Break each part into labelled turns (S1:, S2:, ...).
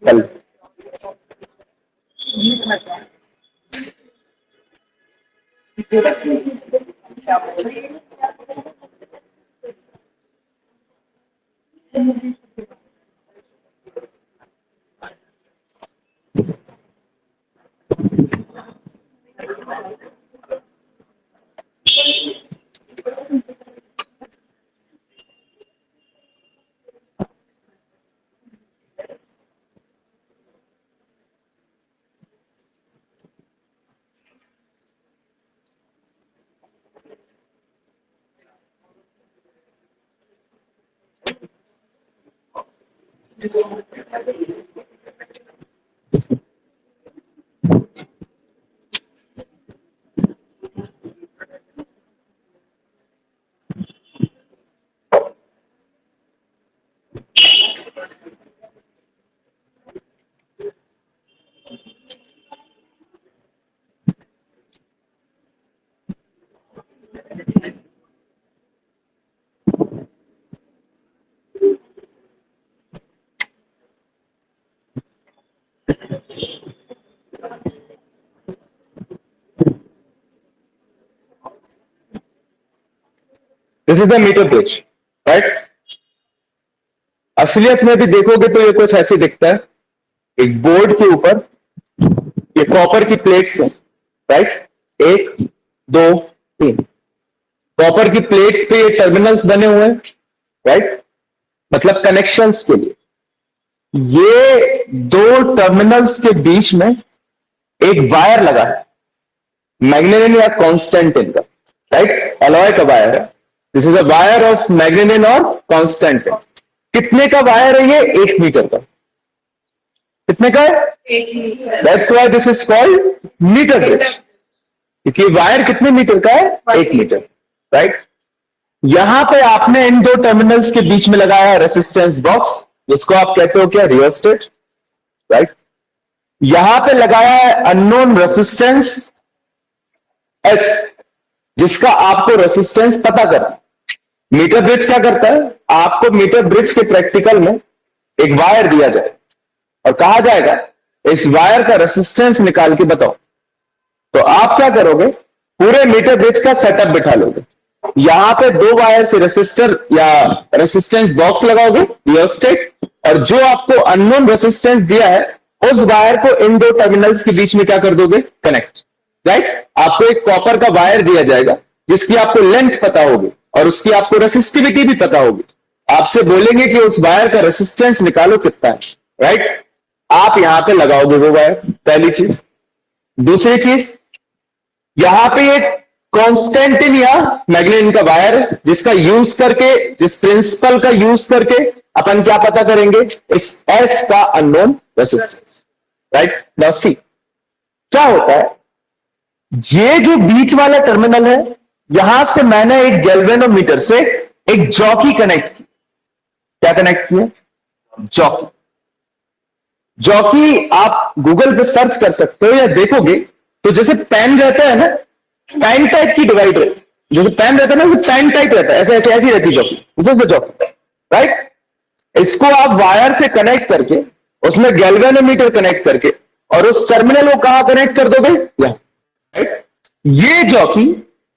S1: कल this is the metre bridge, right. असलियत में भी देखोगे तो ये कुछ ऐसे दिखता है। एक बोर्ड के ऊपर ये कॉपर की प्लेट्स हैं, राइट। एक, दो, तीन कॉपर की प्लेट्स पे ये टर्मिनल्स बने हुए हैं, राइट, मतलब कनेक्शंस के लिए। ये दो टर्मिनल्स के बीच में एक वायर लगा है, मैग्नेटिन या कॉन्स्टेंटिन का, राइट, अलॉय का वायर है। This is a wire of manganin और कॉन्स्टेंटिन। कितने का वायर है ये? 1 मीटर का। कितने का है? 1 metre. That's why this is called metre bridge, क्योंकि वायर कितने मीटर का है? 1 मीटर, राइट। यहां पे आपने इन दो टर्मिनल्स के बीच में लगाया रेसिस्टेंस बॉक्स, जिसको आप कहते हो क्या? Rheostat, right. यहां पे लगाया है अननोन रेसिस्टेंस एस, जिसका आपको रेसिस्टेंस पता करना। मीटर ब्रिज क्या करता है? आपको मीटर ब्रिज के प्रैक्टिकल में एक वायर दिया जाए और कहा जाएगा इस वायर का रेसिस्टेंस निकाल के बताओ। तो आप क्या करोगे? पूरे मीटर ब्रिज का सेटअप बिठा लोगे। यहां पे 2 वायर से रेसिस्टर या रेसिस्टेंस बॉक्स लगाओगे, रियोस्टेट, और जो आपको अननोन रेसिस्टेंस दिया है उस वायर को इन दो टर्मिनल्स के बीच में क्या कर दोगे? Connect, right. आपको एक कॉपर का वायर दिया जाएगा जिसकी आपको लेंथ पता होगी और उसकी आपको रेसिस्टिविटी भी पता होगी। आपसे बोलेंगे कि उस वायर का रेसिस्टेंस निकालो कितना है, राइट। आप यहां पे लगाओगे वो वायर, पहली चीज। दूसरी चीज, यहां पे एक कॉन्स्टेंटिन या मैग्नेटिन का वायर है, जिसका यूज करके, जिस प्रिंसिपल का यूज करके अपन क्या पता करेंगे? इस एस का unknown resistance, right. Now see क्या होता है। ये जो बीच वाला टर्मिनल है, यहां से मैंने एक गैल्वेनोमीटर से एक जॉकी कनेक्ट की। क्या कनेक्ट किया? जॉकी। जॉकी आप गूगल पे सर्च कर सकते हो या देखोगे तो जैसे पेन रहता है ना, पेन टाइप की डिवाइड रहती है। जैसे पेन रहता है ना, पेन टाइप रहता है, ऐसे ऐसे ऐसी रहती है jockey. This is the jockey, right. इसको आप वायर से कनेक्ट करके, उसमें गैल्वेनोमीटर कनेक्ट करके, और उस टर्मिनल को कहां कनेक्ट कर दोगे? यहां, राइट। ये जॉकी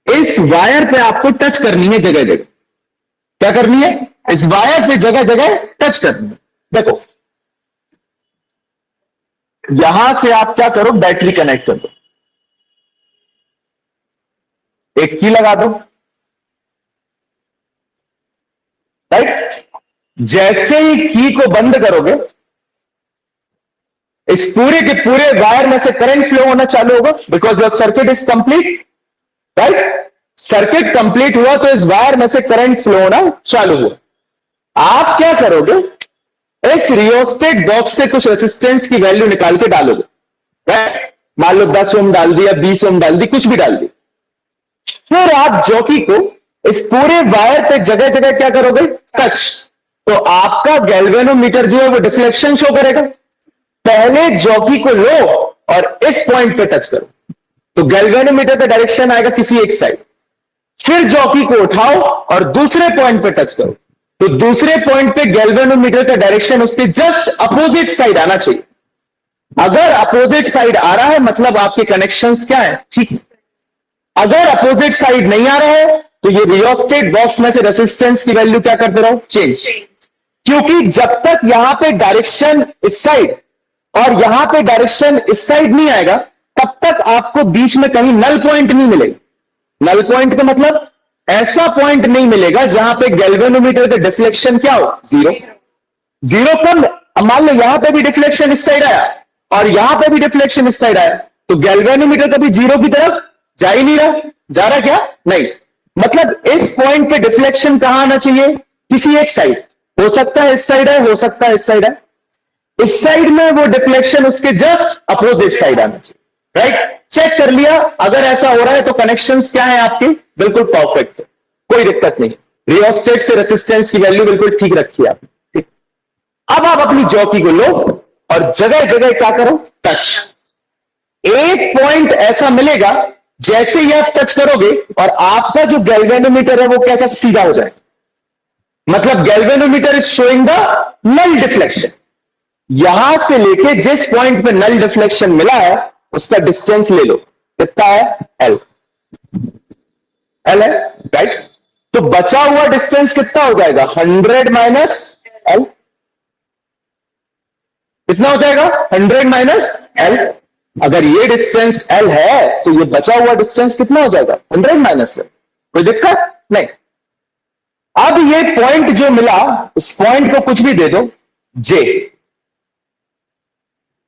S1: इस वायर पे आपको टच करनी है जगह जगह। क्या करनी है? इस वायर पे जगह जगह टच करनी है। देखो, यहां से आप क्या करो? बैटरी कनेक्ट कर दो, एक की लगा दो, राइट। जैसे ही की को बंद करोगे, इस पूरे के पूरे वायर में से करंट फ्लो होना चालू होगा, because your circuit is complete, right. Circuit complete हुआ तो इस वायर में से करंट फ्लो होना चालू हुआ। आप क्या करोगे? इस रियोस्टेट बॉक्स से कुछ रेसिस्टेंस की वैल्यू निकाल के डालोगे, राइट। मान लो 10 ओम डाल दिया, 20 ओम डाल दी, कुछ भी डाल दी। फिर आप जॉकी को इस पूरे वायर पे जगह जगह क्या करोगे? टच। तो आपका गैल्वेनोमीटर जो है वो डिफ्लेक्शन शो करेगा। पहले जॉकी को लो और इस पॉइंट पे टच करो, तो गैल्वेनोमीटर का डायरेक्शन आएगा किसी एक साइड। फिर जॉकी को उठाओ और दूसरे पॉइंट पे टच करो, तो दूसरे पॉइंट पे गैल्वेनोमीटर का डायरेक्शन उसके जस्ट अपोजिट साइड आना चाहिए। अगर अपोजिट साइड आ रहा है मतलब आपके कनेक्शंस क्या है, ठीक है। अगर अपोजिट साइड नहीं आ रहा है तो ये रियोस्टेट बॉक्स में से रेसिस्टेंस की वैल्यू क्या करते रहो, चेंज। क्योंकि जब तक यहां पे डायरेक्शन इस साइड और यहां पे डायरेक्शन इस साइड नहीं आएगा तब तक आपको बीच में कहीं नल पॉइंट नहीं मिलेगा। नल पॉइंट का मतलब ऐसा पॉइंट नहीं मिलेगा जहां पे गैल्वेनोमीटर का डिफ्लेक्शन क्या हो, जीरो। जीरो कब, मान लो यहां पे भी डिफ्लेक्शन इस साइड आया और यहां पे भी डिफ्लेक्शन इस साइड आया तो गैल्वेनोमीटर कभी जीरो की तरफ जा ही नहीं रहा। जा रहा क्या, नहीं। मतलब इस पॉइंट पे डिफ्लेक्शन कहां आना चाहिए, किसी एक साइड। हो सकता है इस साइड है, हो सकता है इस साइड है। इस साइड में वो डिफ्लेक्शन उसके जस्ट अपोजिट साइड आना चाहिए, राइट। चेक कर लिया, अगर ऐसा हो रहा है तो कनेक्शंस क्या है आपके, बिल्कुल परफेक्ट है, कोई दिक्कत नहीं। रियोस्टेट से रेसिस्टेंस की वैल्यू बिल्कुल ठीक रखी है आपने, ठीक। अब आप अपनी जॉकी को लो और जगह जगह क्या करो, टच। एक पॉइंट ऐसा मिलेगा जैसे ही आप टच करोगे और आपका जो गैल्वेनोमीटर है वो कैसा, सीधा हो जाए। मतलब galvanometer is showing the null deflection. यहां से लेके जिस पॉइंट पे नल डिफ्लेक्शन मिला है उसका डिस्टेंस ले लो, कितना है, एल। एल है, राइट। तो बचा हुआ डिस्टेंस कितना हो जाएगा, 100 माइनस एल। कितना हो जाएगा, 100 माइनस एल। अगर ये डिस्टेंस एल है तो ये बचा हुआ डिस्टेंस कितना हो जाएगा, 100 माइनस एल। कोई दिक्कत नहीं। अब ये पॉइंट जो मिला, इस पॉइंट को कुछ भी दे दो, J,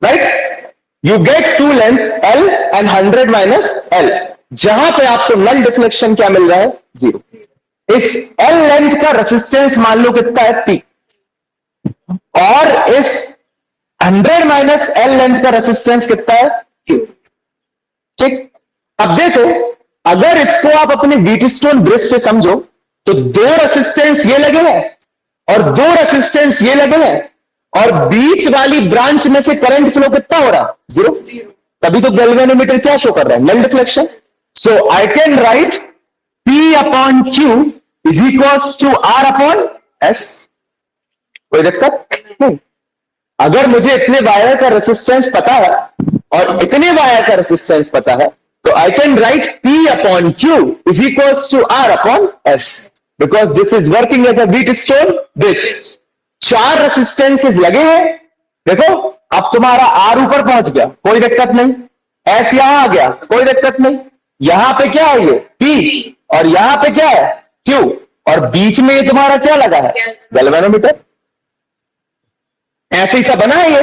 S1: right. You get to length L and 100 minus L. जहां पे आपको नल डिफ्लेक्शन क्या मिल रहा है, जीरो। इस एल लेंथ का रेसिस्टेंस मान लो कितना है, पी। और इस 100 माइनस एल लेंथ का रेसिस्टेंस कितना है, क्यू, ठीक। अब देखो, अगर इसको आप अपने व्हीटस्टोन ब्रिज से समझो तो दो रेसिस्टेंस ये लगे हैं और दो रेसिस्टेंस ये लगे हैं और बीच वाली ब्रांच में से करंट फ्लो कितना हो रहा, जीरो। तभी तो गैल्वेनोमीटर क्या शो कर रहा है, null deflection. So I can write P upon Q is equal to R upon S। कोई दिक्कत नहीं। अगर मुझे इतने वायर का रेसिस्टेंस पता है और इतने वायर का रेसिस्टेंस पता है तो I can write P upon Q is equal to R upon S, because this is working as a Wheatstone bridge. चार रेसिस्टेंसेस लगे हैं, देखो। अब तुम्हारा आर ऊपर पहुंच गया, कोई दिक्कत नहीं। एस यहां आ गया, कोई दिक्कत नहीं। यहां पे क्या है, ये पी, और यहां पे क्या है, क्यू, और बीच में ये तुम्हारा क्या लगा है, गैल्वेनोमीटर। ऐसे ही सा बना है ये,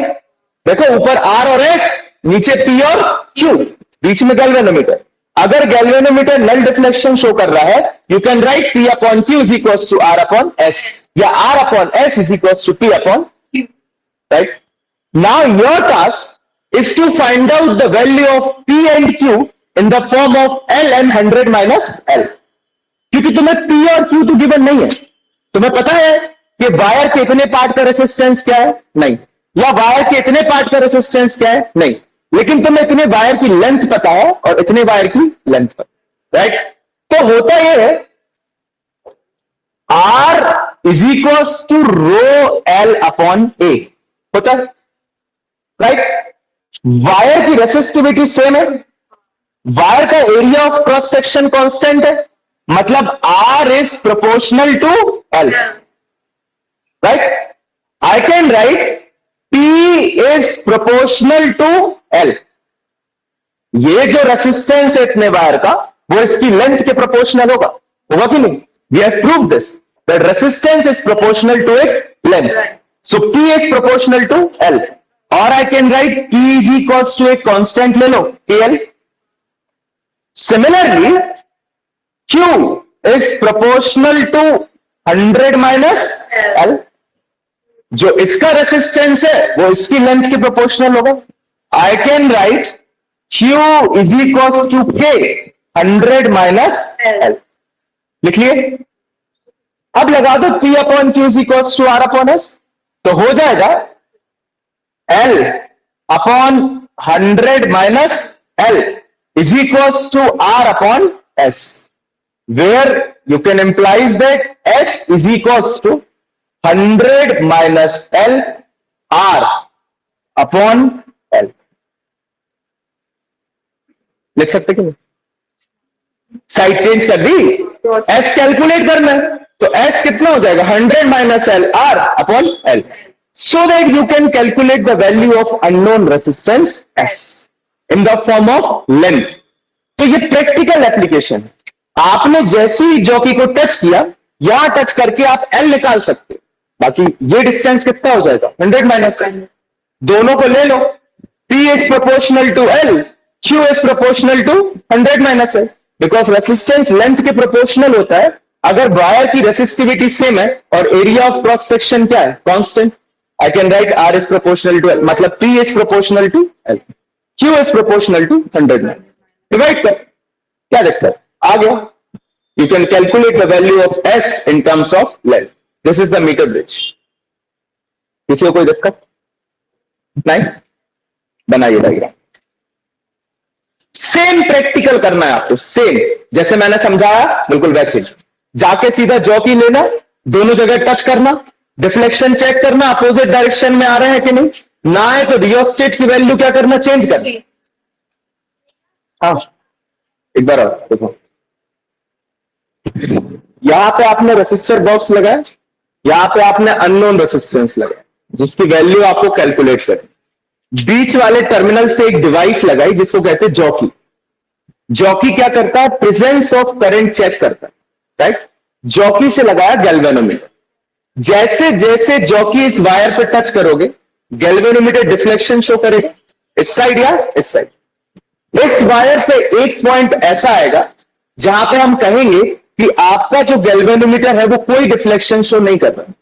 S1: देखो। ऊपर आर और एस, नीचे पी और क्यू, बीच में गैल्वेनोमीटर। अगर गैल्वेनोमीटर नल डिफ्लेक्शन शो कर रहा है, you can write P upon Q is equal to R upon S, या R upon S is equal to P upon Q, right. Now your task is to find out the value of P and Q in the form of L and 100 minus L। क्योंकि तुम्हें P और Q तो given नहीं है। तुम्हें पता है कि वायर के इतने पार्ट का रेसिस्टेंस क्या है, नहीं। या वायर के इतने पार्ट का रेसिस्टेंस क्या है, नहीं। लेकिन तुम्हें इतने वायर की लेंथ पता है और इतने वायर की लेंथ पता, राइट। तो होता यह है, R is equal to rho L upon A होता है, राइट। वायर की रेसिस्टिविटी सेम है, वायर का area of cross section constant है, मतलब R is proportional to L, right. I can write P is proportional to L। ये जो resistance है इतने वायर का वो इसकी लेंथ के प्रोपोर्शनल होगा, होगा कि नहीं। We have proved this that resistance is proportional to its length. So P is proportional to L। और I can write P is equals to एक कांस्टेंट ले लो, KL। Similarly Q is proportional to 100 minus L। जो इसका resistance है वो इसकी length के प्रोपोर्शनल होगा। I can write Q is equal to K 100 minus L। लिख लिए। अब लगा दो P upon Q is equal to R upon S, तो हो जाएगा L upon 100 minus L is equal to R upon S, where you can implies that S is equals to 100 minus L R upon L. लिख सकते कि नहीं? Side change कर दी, S calculate करना है, तो एस कितना हो जाएगा? 100 minus L R upon L, so that you can calculate the value of unknown resistance S in the form of length. तो ये प्रैक्टिकल एप्लीकेशन, आपने जैसे ही जॉकी को टच किया, यहां टच करके आप एल निकाल सकते हो। बाकी ये डिस्टेंस कितना हो जाएगा? 100 माइनस एल। दोनों को ले लो, P is proportional to L, Q is proportional to 100 minus L, because resistance length के प्रोपोर्शनल होता है। अगर वायर की रेसिस्टिविटी सेम है और एरिया ऑफ क्रॉस सेक्शन क्या है? Constant, I can right R is proportional to L, मतलब P is proportional to L, Q is proportional to 100 minus। Divide कर, क्या देखता है? आ गया। You can calculate the value of S in terms of length. This is the meter bridge. किसी को कोई दिक्कत नहीं? बनाइए डायग्राम। सेम प्रैक्टिकल करना है आपको, सेम जैसे मैंने समझाया बिल्कुल वैसे जाके सीधा जॉकी लेना, दोनों जगह टच करना, डिफ्लेक्शन चेक करना, अपोजिट डायरेक्शन में आ रहे हैं कि नहीं, ना है तो रियोस्टेट की वैल्यू क्या करना? चेंज करना। हाँ एक बार और देखो, यहां पे आपने रेसिस्टर बॉक्स लगाया, यहां पे आपने अननोन रेसिस्टेंस लगाया जिसकी वैल्यू आपको कैलकुलेट करनी। बीच वाले टर्मिनल से एक डिवाइस लगाई जिसको कहते हैं जॉकी। जॉकी क्या करता है? प्रेजेंस ऑफ करंट चेक करता है, राइट। जॉकी से लगाया गैल्वेनोमीटर। जैसे जैसे जॉकी इस वायर पे टच करोगे, गैल्वेनोमीटर डिफ्लेक्शन शो करेगा, इस साइड या इस साइड। इस वायर पे एक पॉइंट ऐसा आएगा जहां पे हम कहेंगे कि आपका जो गैल्वेनोमीटर है वो कोई डिफ्लेक्शन शो नहीं कर रहा।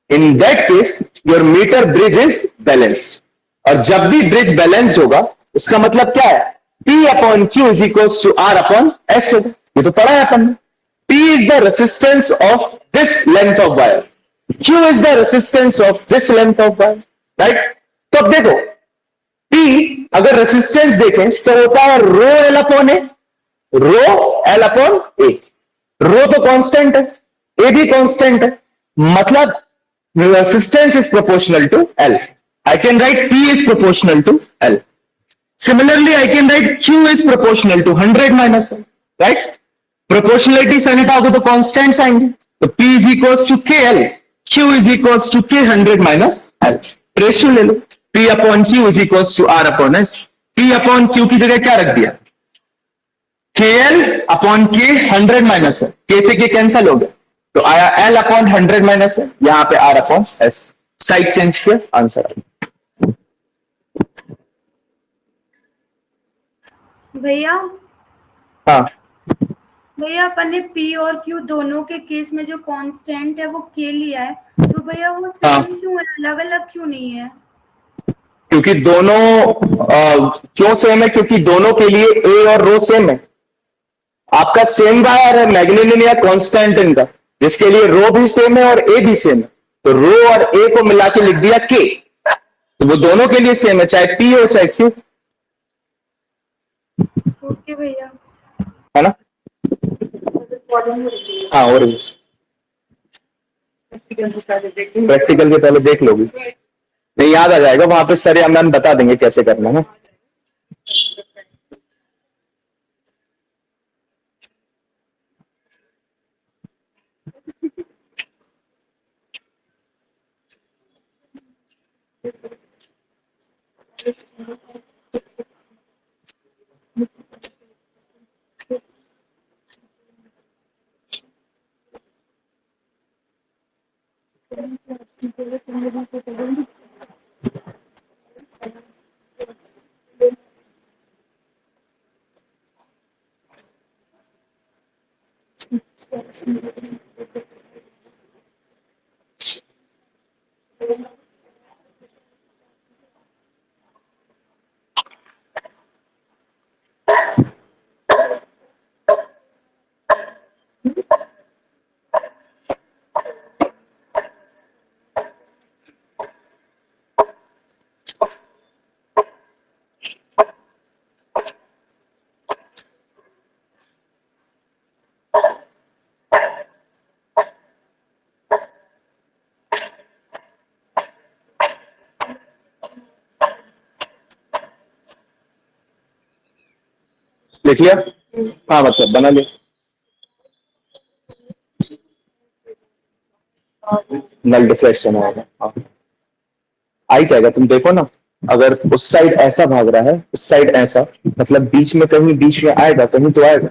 S1: In that case your metre bridge is balanced. और जब भी ब्रिज बैलेंस्ड होगा, इसका मतलब क्या है? P upon Q is equal to R upon S होगा। ये तो पढ़ा है अपन ने। P is the resistance of this length of wire, Q is the resistance of this length of wire, right. तो अब देखो, P अगर रेसिस्टेंस देखें तो होता है rho L upon A, rho L upon A. Rho तो कांस्टेंट है, ए भी कांस्टेंट है, मतलब resistance is proportional to L. I can write P is proportional to L. Similarly, I can write Q is proportional to 100 minus L, right? Proportionality से निकालोगे तो constants आएंगे, तो P is equals to KL, Q is equals to K 100 minus L। Ratio ले लो, P upon Q is equals to R upon S। P upon Q की जगह क्या रख दिया? KL upon K 100 minus L, K से K cancel हो गया, तो आया L upon 100 minus L, यहां पे R upon S। Side change किया, आंसर आ गया।
S2: भैया
S1: हाँ
S2: भैया अपन ने P और Q दोनों के केस में जो कांस्टेंट है वो K लिया है, तो भैया वो सेम क्यों है, अलग अलग क्यों नहीं है?
S1: क्योंकि दोनों क्यों सेम है? क्योंकि दोनों के लिए ए और रो सेम है। आपका सेम वायर है, मैग्नीलिन या कांस्टेंट इनका, जिसके लिए रो भी सेम है और ए भी सेम है, तो रो और ए को मिला के लिख दिया के, तो वो दोनों के लिए सेम है, चाहे पी हो चाहे क्यू।
S2: ओके भैया,
S1: है ना? हाँ, और प्रैक्टिकल के पहले देख लोगी, नहीं याद आ जाएगा, वहां पे सर या मैम बता देंगे कैसे करना है। लिख लिया? हाँ मतलब बना लिया। नल डिफ्लेक्शन आएगा, हाँ आ ही जाएगा, तुम देखो ना। अगर उस साइड ऐसा भाग रहा है, इस साइड ऐसा, मतलब बीच में कहीं बीच में आएगा, कहीं तो आएगा।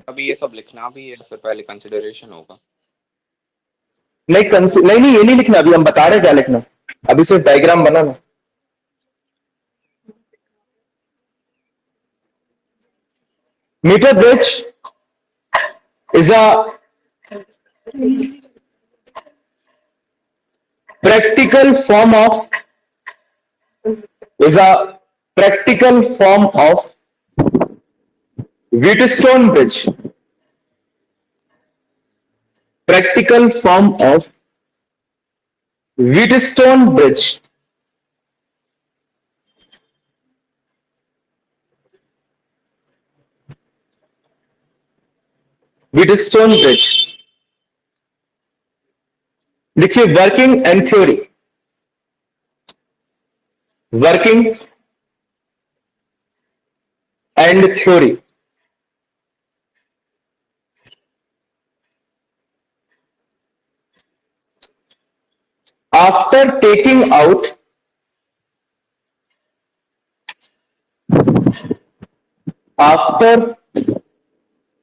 S3: अभी ये सब लिखना भी है, फिर पहले कंसिडरेशन होगा।
S1: नहीं नहीं, ये नहीं लिखना, अभी हम बता रहे हैं क्या लिखना। अभी सिर्फ डायग्राम बनाना। Metre bridge is a practical form of is a practical form of Wheatstone bridge. Practical form of Wheatstone bridge. Wheatstone bridge. देखिए working and theory. Working and theory. After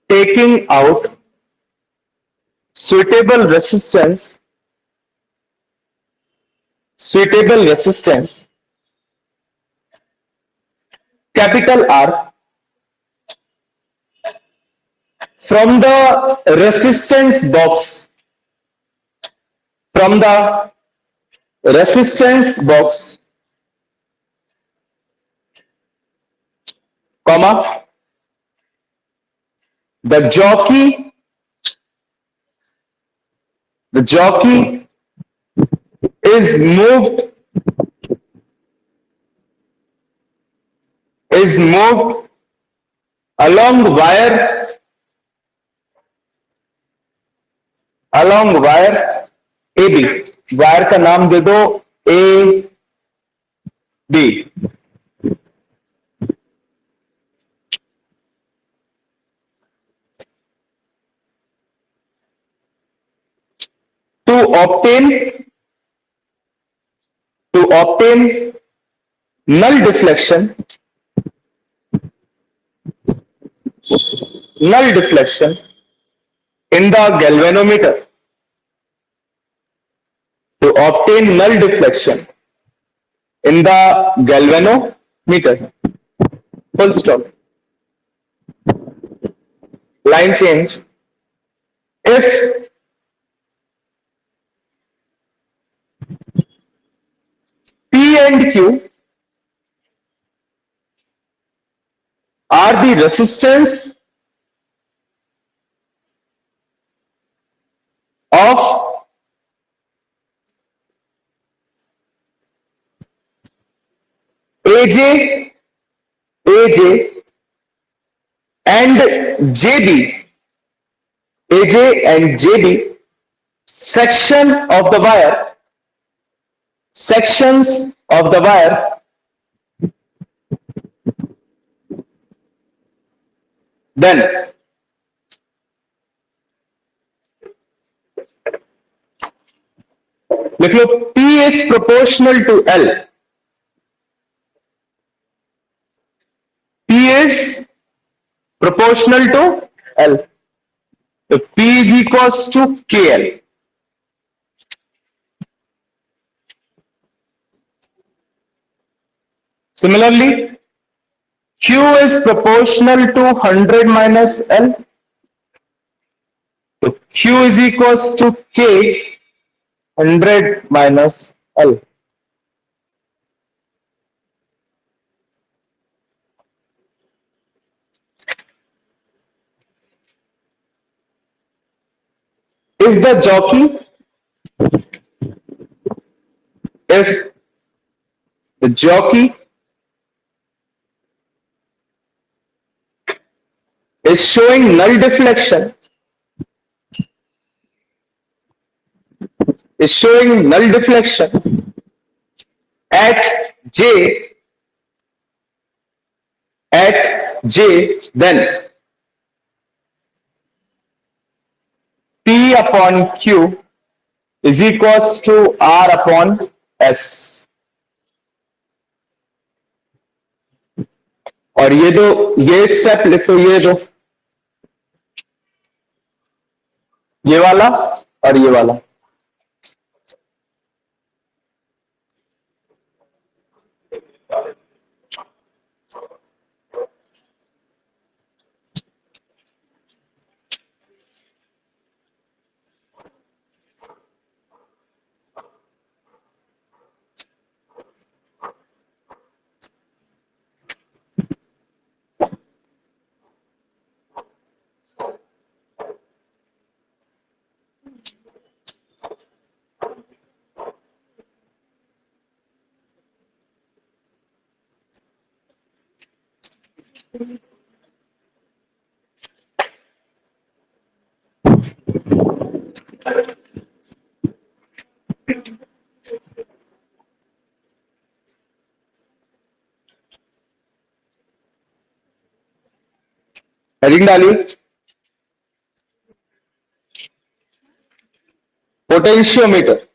S1: taking out suitable resistance capital R from the resistance box, comma, the jockey is moved along wire AB। Wire का नाम दे दो AB। to obtain null deflection in the galvanometer. To obtain null deflection in the galvanometer. Full stop. Line change. If P and Q are the resistance of AJ and JB, sections of the wire, then लिख लो P is proportional to L. P is proportional to L. So P is equals to KL. Similarly, Q is proportional to 100 minus L. So Q is equals to K 100 minus L. If the jockey is showing null deflection at J at J, then P upon Q is equals to R upon S. और ये step लिखो, ये वाला और ये वाला. Heading डाली. Potentiometer.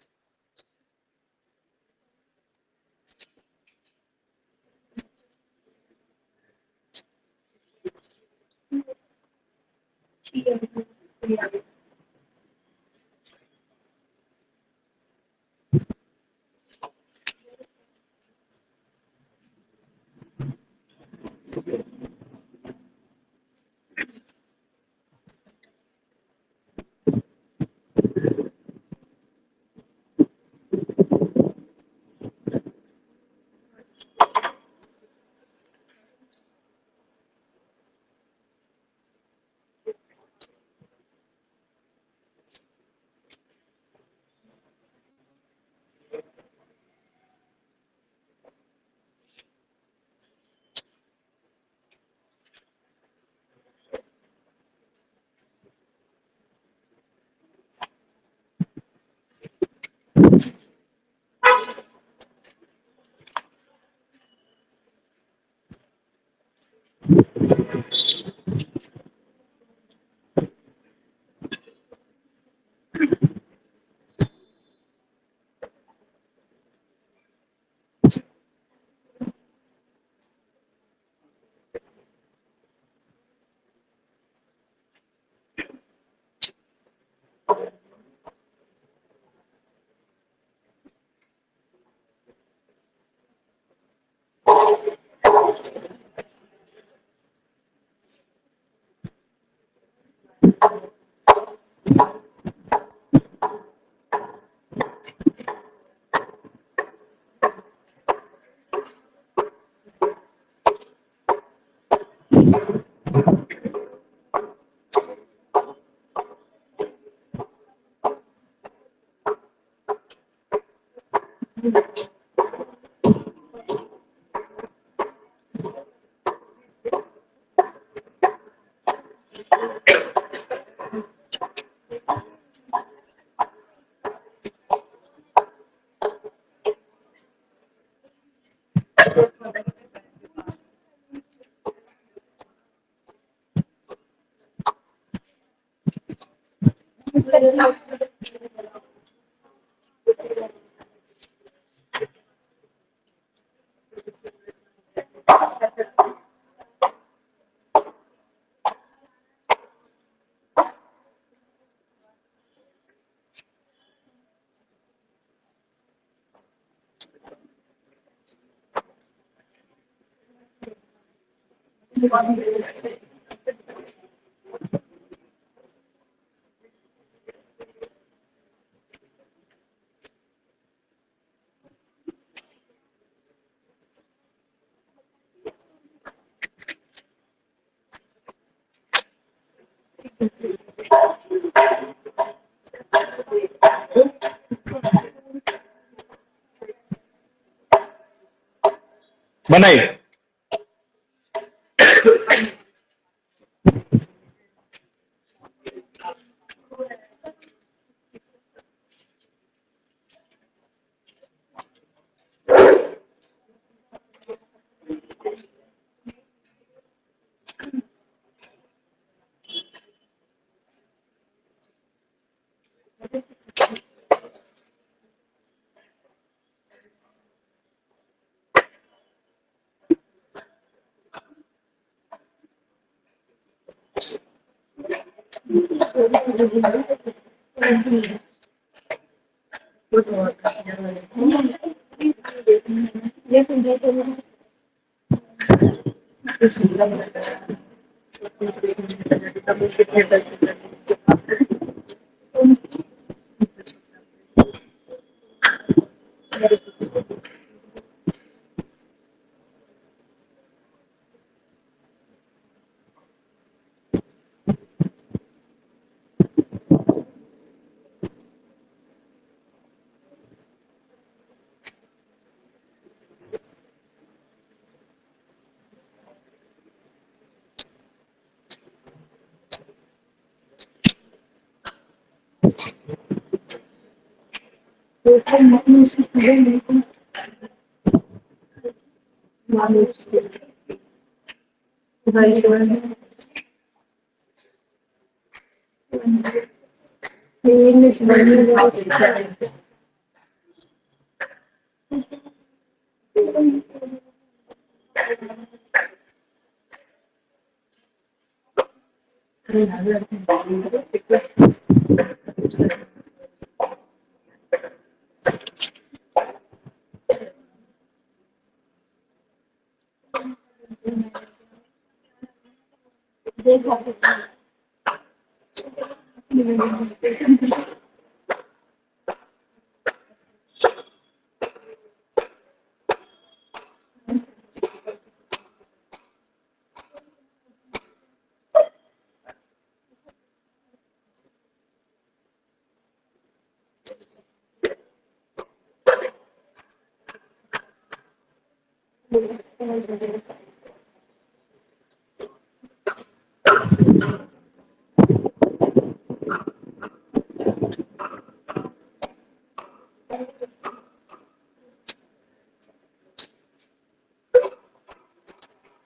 S1: बनाई.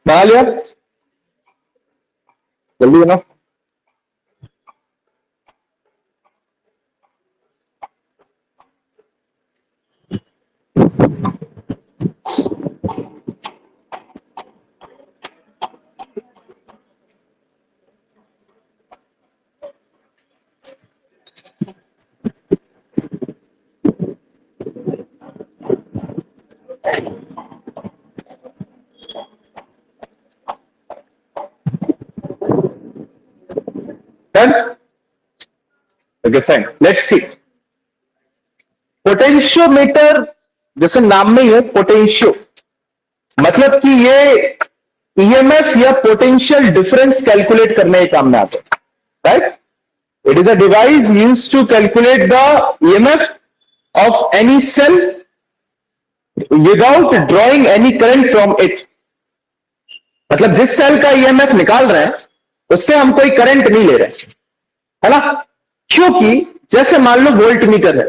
S1: बना लिया, जल्दी बना। Done? Okay, fine. Let's see. Potentiometer जैसे नाम में ही है पोटेंशियो, मतलब कि ये ईएमएफ या पोटेंशियल डिफरेंस कैलकुलेट करने के काम में आता है, right? It is a device used to calculate the EMF of any cell without drawing any current from it. मतलब जिस सेल का ईएमएफ निकाल रहे हैं उससे हम कोई करंट नहीं ले रहे, है ना? क्योंकि जैसे मान लो वोल्ट मीटर है,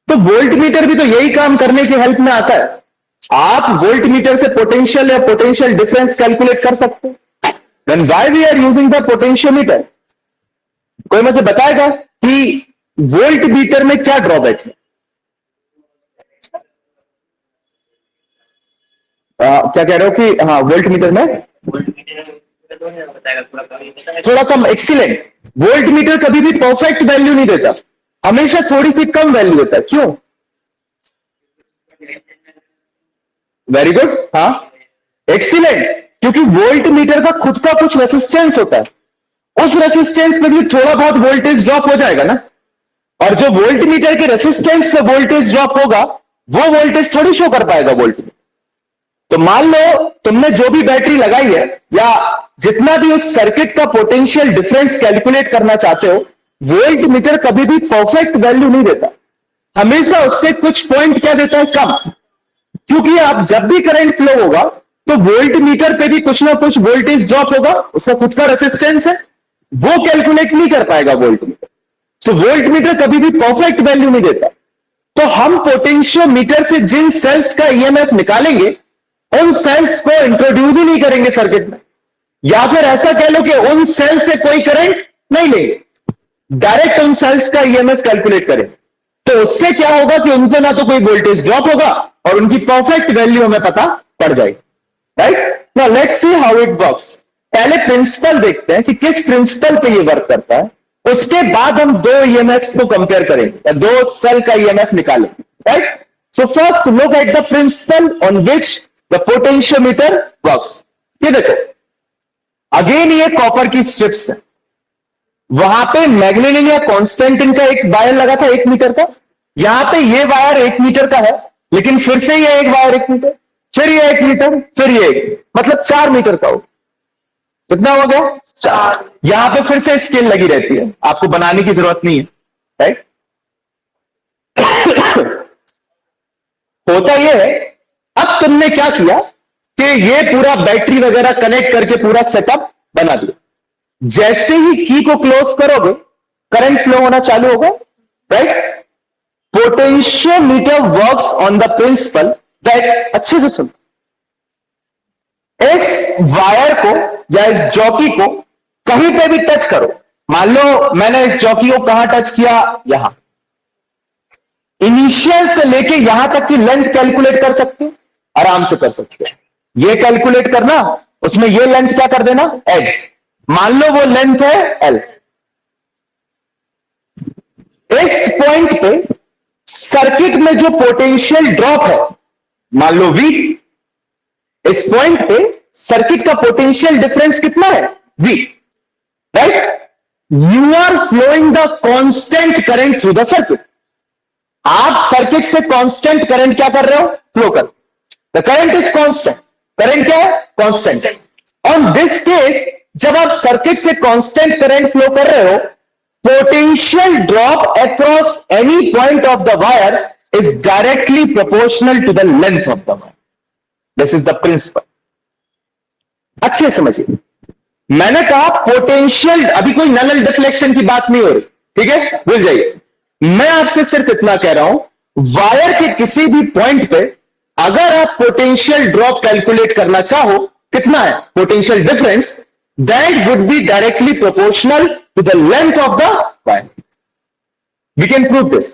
S1: तो वोल्ट मीटर भी तो यही काम करने की हेल्प में आता है। आप वोल्ट मीटर से पोटेंशियल या पोटेंशियल डिफरेंस कैलकुलेट कर सकते हैं। Then why we are using the potentiometer? कोई मुझे बताएगा कि वोल्ट मीटर में क्या ड्रॉबैक है? क्या कह रहे हो कि हाँ वोल्ट मीटर में थोड़ा कम, एक्सीलेंट। वोल्ट मीटर कभी भी परफेक्ट वैल्यू नहीं देता, हमेशा थोड़ी सी कम वैल्यू देता है। क्यों? वेरी गुड, हाँ एक्सीलेंट। क्योंकि वोल्ट मीटर का खुद का कुछ रेसिस्टेंस होता है, उस रेसिस्टेंस में भी थोड़ा बहुत वोल्टेज ड्रॉप हो जाएगा ना, और जो वोल्ट मीटर के रेसिस्टेंस पे वोल्टेज ड्रॉप होगा वो वोल्टेज थोड़ी शो कर पाएगा वोल्ट में। तो मान लो तुमने जो भी बैटरी लगाई है या जितना भी उस सर्किट का पोटेंशियल डिफरेंस कैलकुलेट करना चाहते हो, वोल्ट मीटर कभी भी परफेक्ट वैल्यू नहीं देता, हमेशा उससे कुछ पॉइंट क्या देता है, कम। क्योंकि आप जब भी करंट फ्लो होगा तो वोल्ट मीटर पे भी कुछ ना कुछ वोल्टेज ड्रॉप होगा, उसका खुद का रेसिस्टेंस है, वो कैलकुलेट नहीं कर पाएगा वोल्ट मीटर। सो वोल्ट मीटर कभी भी परफेक्ट वैल्यू नहीं देता। तो हम पोटेंशियोमीटर से जिन सेल्स का ईएमएफ निकालेंगे उन सेल्स को इंट्रोड्यूस ही नहीं करेंगे सर्किट में, या फिर ऐसा कह लो कि उन सेल से कोई करंट नहीं लेंगे, डायरेक्ट उन सेल्स का ईएमएफ कैलकुलेट करें। तो उससे क्या होगा कि उनको ना तो कोई वोल्टेज ड्रॉप होगा और उनकी परफेक्ट वैल्यू हमें पता पड़ जाएगी, right? Now let's see how it works. पहले प्रिंसिपल देखते हैं कि किस प्रिंसिपल पे ये वर्क करता है, उसके बाद हम दो ईएमएफ्स को कंपेयर करेंगे, दो सेल का ईएमएफ निकालेंगे, right? So first look at the principal on which the potentiometer works. ये देखो, अगेन ये कॉपर की स्ट्रिप्स है, वहां पे मैग्नेटिन या कॉन्स्टेंटिन का एक वायर लगा था 1 मीटर का, यहां पे ये वायर 1 मीटर का है, लेकिन फिर से ये एक वायर 1 मीटर, फिर ये 1 मीटर, फिर ये 1, मतलब 4 मीटर का हो। कितना हो गया? 4। यहां पे फिर से स्केल लगी रहती है, आपको बनाने की जरूरत नहीं है, राइट? होता यह है, अब तुमने क्या किया कि ये पूरा बैटरी वगैरह कनेक्ट करके पूरा सेटअप बना दिया। जैसे ही की को क्लोज करोगे, करंट फ्लो होना चालू होगा, right? Potentiometer works on the principal that, अच्छे से सुन, इस वायर को या इस जॉकी को कहीं पे भी टच करो, मान लो मैंने इस जॉकी को कहां टच किया, यहां, इनिशियल से लेके यहां तक की लेंथ कैलकुलेट कर सकते हो, आराम से कर सकते हो। ये कैलकुलेट करना, उसमें ये लेंथ क्या कर देना, एड, मान लो वो लेंथ है एल। इस पॉइंट पे सर्किट में जो पोटेंशियल ड्रॉप है, मान लो V, इस पॉइंट पे सर्किट का पोटेंशियल डिफरेंस कितना है, V, right? You are flowing the constant current through the circuit. आप सर्किट से कांस्टेंट करंट क्या कर रहे हो, फ्लो कर, the current is constant, current क्या है, कांस्टेंट। ऑन दिस केस, जब आप सर्किट से कांस्टेंट करंट फ्लो कर रहे हो, potential drop across any point of the wire is directly proportional to the length of the wire. This is the principle. अच्छे समझिए, मैंने कहा पोटेंशियल, अभी कोई नल डिफ्लेक्शन की बात नहीं हो रही, ठीक है, भूल जाइए। मैं आपसे सिर्फ इतना कह रहा हूं, वायर के किसी भी पॉइंट पे अगर आप पोटेंशियल ड्रॉप कैलकुलेट करना चाहो, कितना है potential difference, that would be directly proportional to the length of the wire. We can prove this,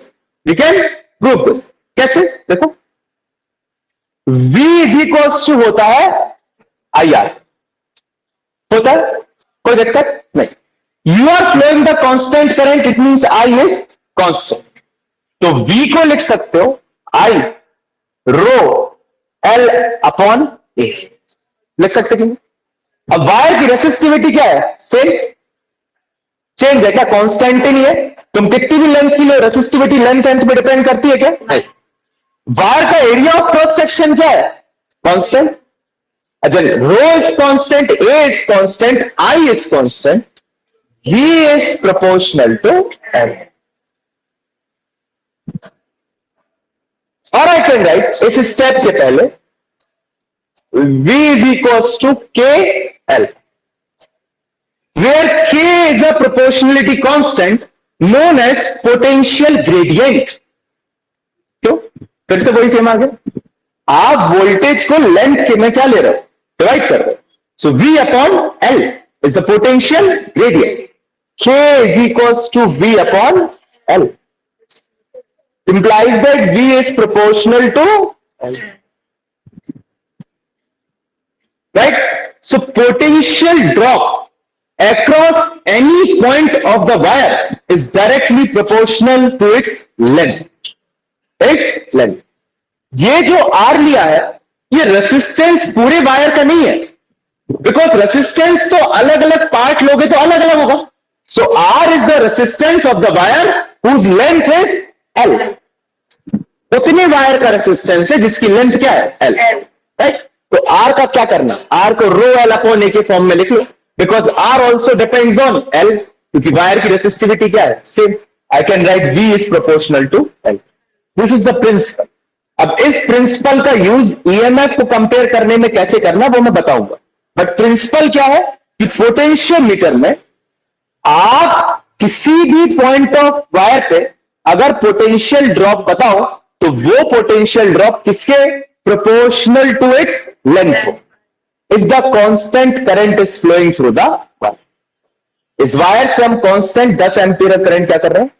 S1: we can prove this. कैसे? देखो, V इज इक्वल्स टू होता है IR, होता है, कोई दिक्कत नहीं। You are flowing the constant current, it means I is constant, तो V को लिख सकते हो I rho L upon A, लिख सकते कि? अब वायर की रेसिस्टिविटी क्या है, सेम, चेंज है क्या, कांस्टेंट ही नहीं है। तुम कितनी भी लेंथ की लो, रेसिस्टिविटी लेंथ पे डिपेंड करती है क्या, नहीं। वायर का एरिया ऑफ क्रॉस सेक्शन क्या है, कांस्टेंट। अच्छा, rho is constant, A is constant, I is constant, V is proportional to L। और आई कैन राइट इस स्टेप के पहले V is equals to KL, where K is a proportionality constant known as potential gradient। क्यों? फिर से वही same आ गया, आप वोल्टेज को लेंथ के में क्या ले रहे हो, डिवाइड कर रहे हो। सो V upon L is the potential gradient, K is equals to V upon L, implies that V is proportional to L, right? So potential drop across any point of the wire is directly proportional to its length, its length। ये जो R लिया है, ये resistance पूरे wire का नहीं है, because resistance तो अलग अलग पार्ट लोगे तो अलग अलग होगा। So R is the resistance of the wire whose length is L। उतने वायर का रेसिस्टेंस है जिसकी लेंथ क्या है, L, राइट? तो R का क्या करना, R को रो L अपॉन A के फॉर्म में लिख लो, because R also depends on L, क्योंकि वायर की रेसिस्टिविटी क्या है, same. I can write V is proportional to L। This is the principle. अब इस प्रिंसिपल का यूज EMF को कंपेयर करने में कैसे करना वो मैं बताऊंगा, बट प्रिंसिपल क्या है कि पोटेंशियोमीटर में आप किसी भी पॉइंट ऑफ वायर पे अगर पोटेंशियल ड्रॉप बताओ तो वो पोटेंशियल ड्रॉप किसके प्रोपोर्शनल टू इट्स लेंथ हो, if the constant current is flowing through the wire. इस वायर से हम कांस्टेंट 10 एम्पीयर करंट क्या कर रहे हैं,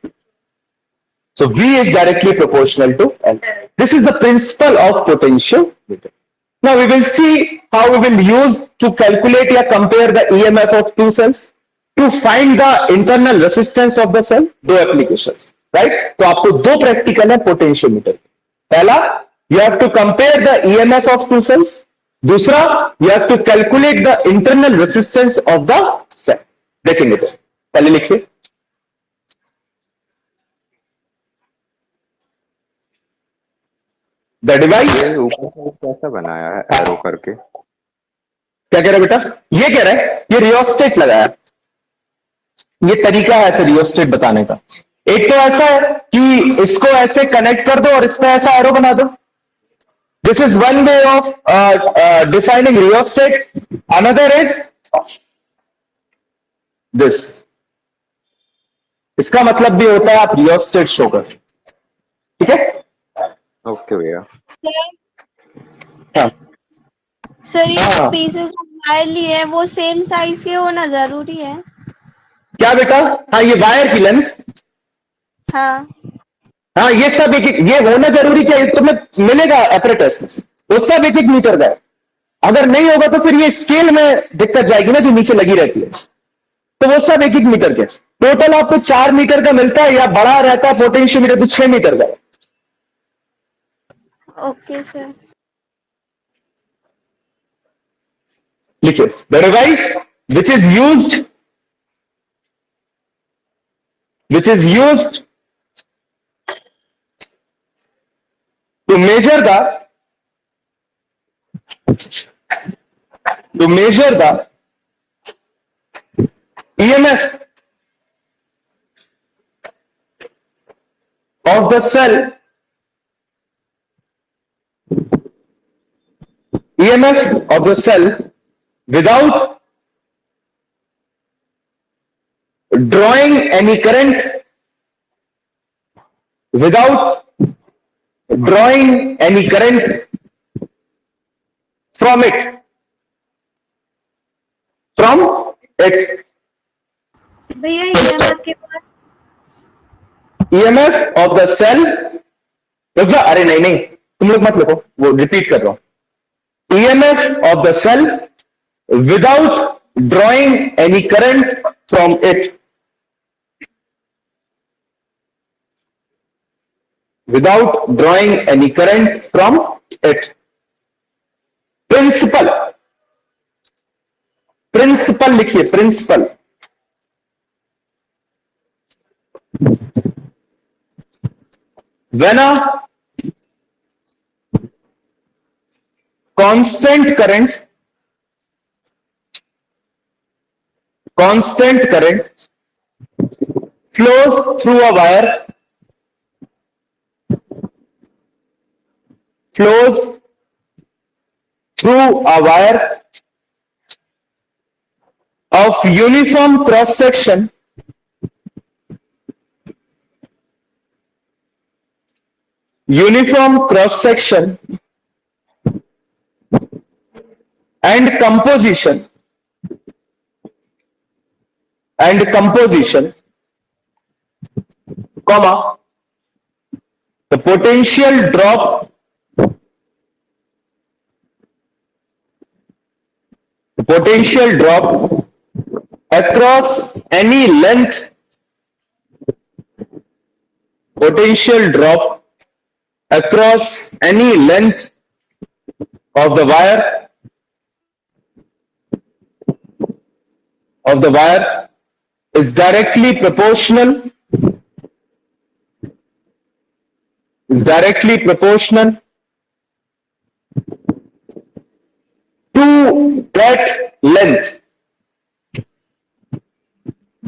S1: so V is directly proportional to L. This is the principle of potentiometer. Now we will see how we will use to calculate or compare the EMF of two cells. To find the internal resistance of the cell, दो applications, right. तो आपको दो practical है potentiometer. पहला, you have to compare the EMF of two cells. दूसरा, you have to calculate the internal resistance of the cell. देखेंगे तो पहले लिखिए, द डिवाइस।
S3: ये ऊपर से कैसा बनाया है एरो करके?
S1: क्या कह रहे बेटा? ये कह रहा है ये रियोस्टेट लगाया, ये तरीका है ऐसे रियोस्टेट बताने का। एक तो ऐसा है कि इसको ऐसे कनेक्ट कर दो और इसमें ऐसा एरो बना दो। This is one way of defining rheostat. Another is this. इसका मतलब भी होता है आप रियोस्टेट शो कर, ठीक है।
S3: ओके भैया।
S1: हाँ
S4: सर ये
S1: हाँ।
S4: पीसेस वायर लिए हैं वो सेम साइज के होना जरूरी है?
S1: क्या बेटा? हाँ, ये वायर की लेंथ,
S4: हाँ।
S1: हाँ ये सब एक एक, ये होना जरूरी क्या है? तुम्हें मिलेगा एपरेटस, वो सब एक एक मीटर का है। अगर नहीं होगा तो फिर ये स्केल में दिक्कत जाएगी ना, जो नीचे लगी रहती है। तो वो सब एक एक मीटर के। टोटल आपको 4 मीटर का मिलता है, या बड़ा रहता है पोटेंशियोमीटर तो 6 मीटर का है।
S4: Okay sir.
S1: लिखिए, the device which is used to measure the EMF of the cell, without drawing any current, from it.
S2: भैया ईएमएफ के बाद
S1: EMF of the cell, रुक जा, अरे नहीं तुम लोग मत लिखो, वो रिपीट कर रहा हूं। EMF of the cell without drawing any current from it. Without drawing any current from it. Principle लिखिए, principal. When a constant current flows through a wire, of uniform cross section and composition, comma, the potential drop across any length, of the wire is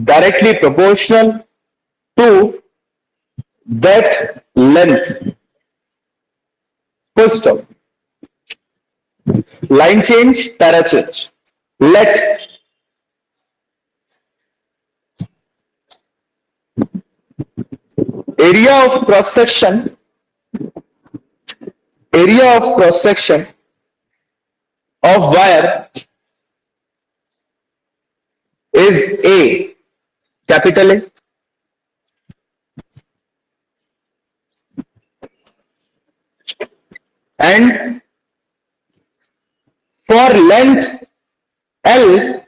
S1: directly proportional to that length. Full stop. Line change, para change. Let area of cross section of wire is A, capital A, and for length L,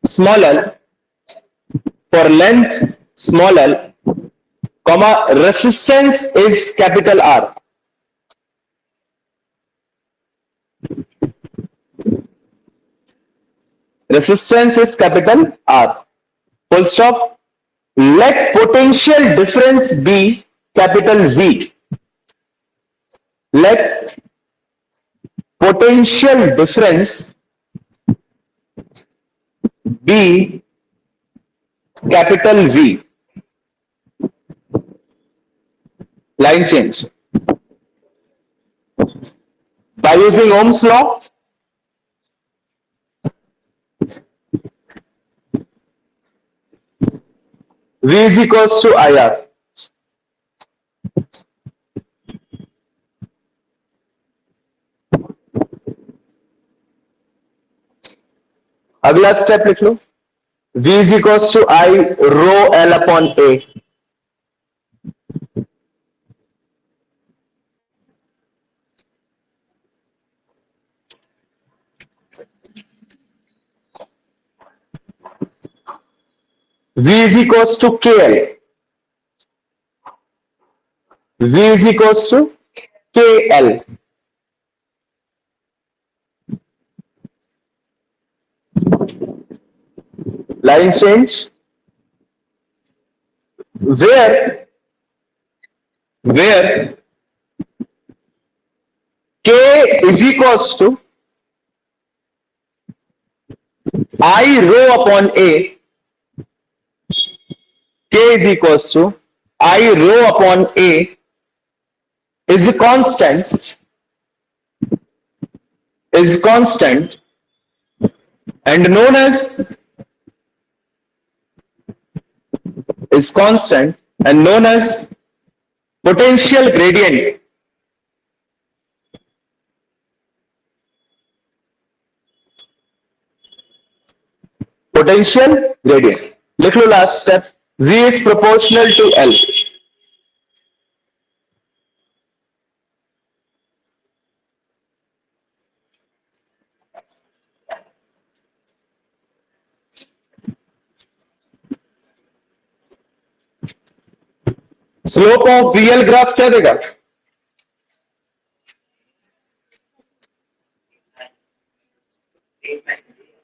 S1: small l, for length small l, comma, resistance is capital R. Resistance is capital R. Full stop. Let potential difference be capital V. Let potential difference be capital V. Line change. By using Ohm's law, V is equals to IR. अगला step लिख लो, V is equals to I rho L upon A. V is equals to KL. V is equals to KL. Line change. Where K is equals to I rho upon A. K is equals to I rho upon A is a constant, and known as potential gradient. Potential gradient. लिख लो last step, V is proportional to L. Slope of VL graph क्या देगा?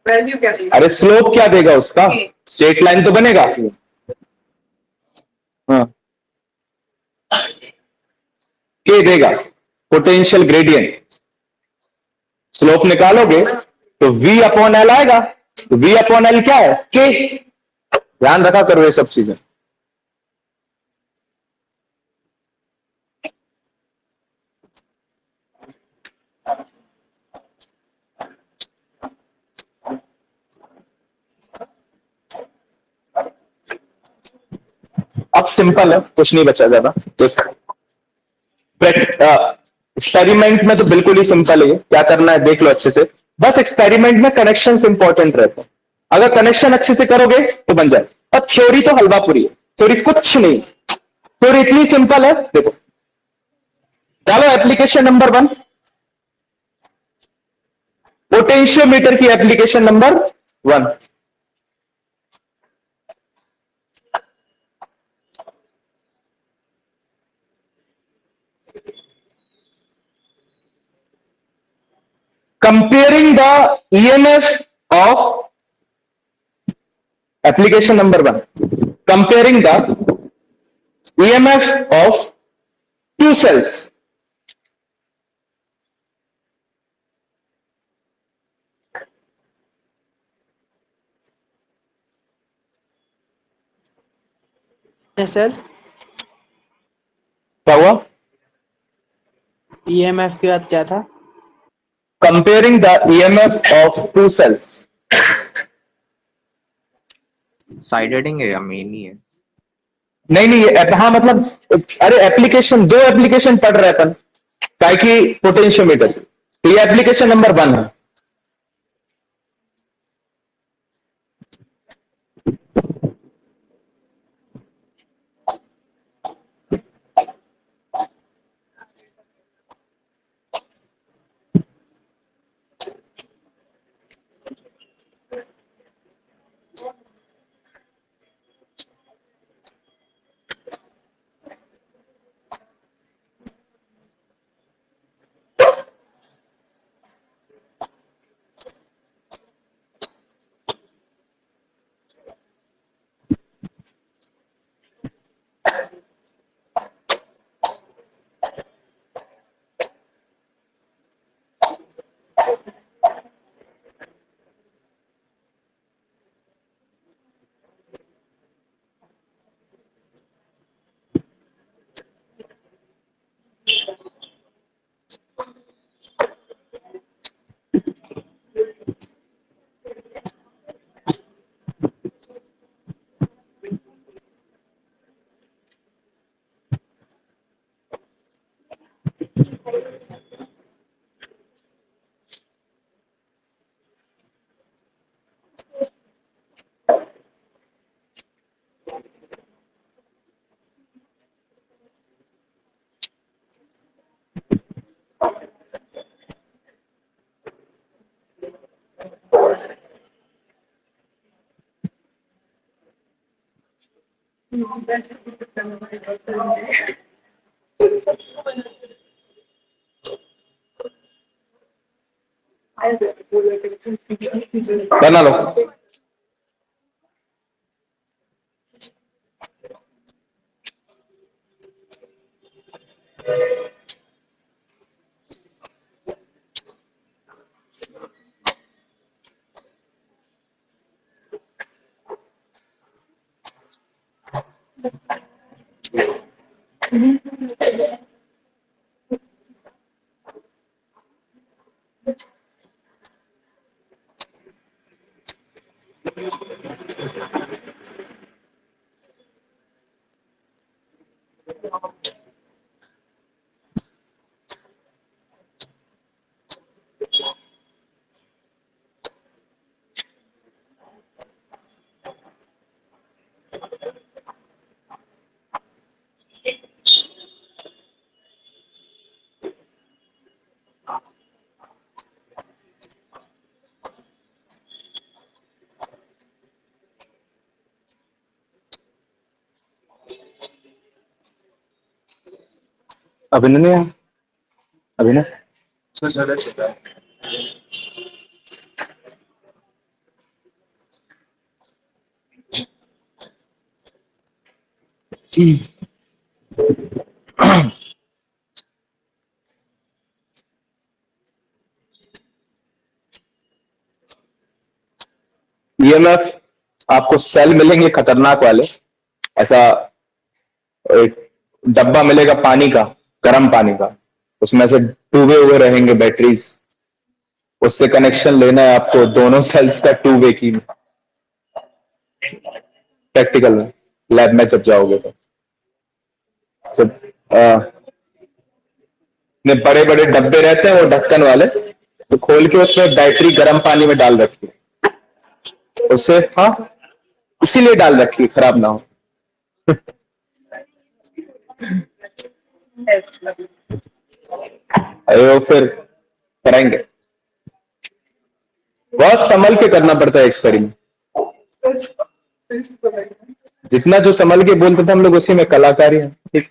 S5: Value क्या देगा?
S1: अरे slope क्या देगा उसका? स्ट्रेट लाइन तो बनेगा। हाँ, K देगा, पोटेंशियल ग्रेडियंट। स्लोप निकालोगे तो V अपॉन L आएगा। तो V अपॉन L क्या है? K। ध्यान रखा करो ये सब चीजें। अब सिंपल है, कुछ नहीं बचा ज्यादा। एक्सपेरिमेंट में तो बिल्कुल ही सिंपल है। क्या करना है देख लो अच्छे से। बस एक्सपेरिमेंट में कनेक्शन इंपॉर्टेंट रहते हैं। अगर कनेक्शन अच्छे से करोगे तो बन जाए। और थ्योरी तो हलवापुरी है, थ्योरी कुछ नहीं। थ्योरी इतनी सिंपल है, देखो। चलो एप्लीकेशन नंबर 1, पोटेंशियोमीटर की application number 1। Comparing the EMF of application number 1, comparing the EMF of two cells.
S5: Sir
S1: क्या हुआ?
S5: ईएमएफ के बाद क्या था?
S1: Comparing the EMF of two cells.
S3: Side heading है या मेन ही है?
S1: नहीं हाँ मतलब, अरे एप्लीकेशन, 2 एप्लीकेशन पढ़ रहे अपन काय की पोटेंशियोमीटर। तो ये एप्लीकेशन नंबर 1 है। बना लो। अभिनय नहीं है? अभिनय ईएमएफ आपको सेल मिलेंगे खतरनाक वाले। ऐसा एक डब्बा मिलेगा पानी का, गर्म पानी का, उसमें से टू वे हुए रहेंगे बैटरीज, उससे कनेक्शन लेना है आपको दोनों सेल्स का टू वे की। प्रैक्टिकल में लैब में जब जाओगे तो सब बड़े बड़े डब्बे रहते हैं वो ढक्कन वाले, तो खोल के उसमें बैटरी गर्म पानी में डाल रखी है उससे, हाँ इसीलिए डाल रखी है खराब ना हो। अरे फिर कराएंगे, बहुत संभल के करना पड़ता है एक्सपेरिमेंट। जितना जो संभल के बोलते थे हम लोग उसी में कलाकारी है। ठीक,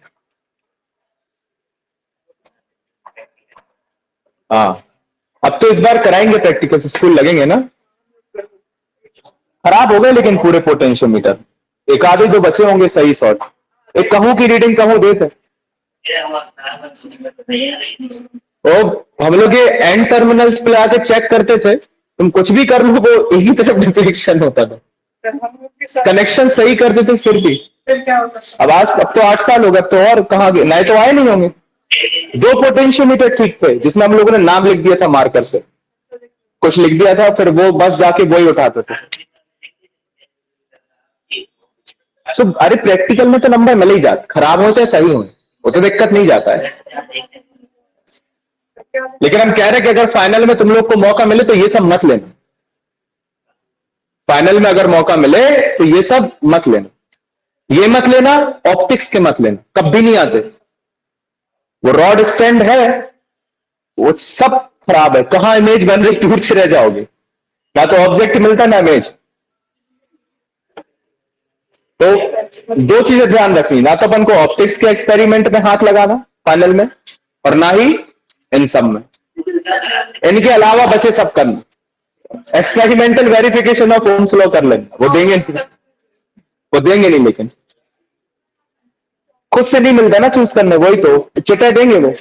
S1: हाँ अब तो इस बार कराएंगे प्रैक्टिकल, स्कूल लगेंगे ना। खराब हो गए लेकिन पूरे पोटेंशियोमीटर, एक आधे दो बचे होंगे सही शॉट। एक कहूं की रीडिंग कहूं देते ओ, हम लोग ये एंड टर्मिनल्स पे आके चेक करते थे, तुम कुछ भी कर लो वो एक ही तरफ डिफ्लेक्शन होता था, कनेक्शन सही करते थे फिर भी। अब तो 8 साल हो गए, तो और कहाँ गए, नए तो आए नहीं होंगे। 2 पोटेंशियोमीटर ठीक थे जिसमें हम लोगों ने नाम लिख दिया था मार्कर से, कुछ लिख दिया था, फिर वो बस जाके वही उठाते थे। अरे प्रैक्टिकल में तो नंबर मिल ही जाता, खराब हो चाहे सही हो, वो तो दिक्कत नहीं जाता है। लेकिन हम कह रहे हैं कि अगर फाइनल में तुम लोग को मौका मिले तो ये सब मत लेना। फाइनल में अगर मौका मिले तो ये सब मत लेना, ये मत लेना, ऑप्टिक्स के मत लेना, कभी नहीं आते। वो रॉड स्टैंड है वो सब खराब है, कहां इमेज बन रही टूटते रह जाओगे, ना तो ऑब्जेक्ट मिलता ना इमेज। तो 2 चीजें ध्यान रखनी, ना तो अपन को ऑप्टिक्स के एक्सपेरिमेंट में हाथ लगाना फाइनल में, और ना ही इन सब में। इनके अलावा बचे सब करना। Experimental verification of Ohm's law कर लेना, वो देंगे नहीं, लेकिन खुद से नहीं मिलता ना चूज करने, वही तो चिटा देंगे वो,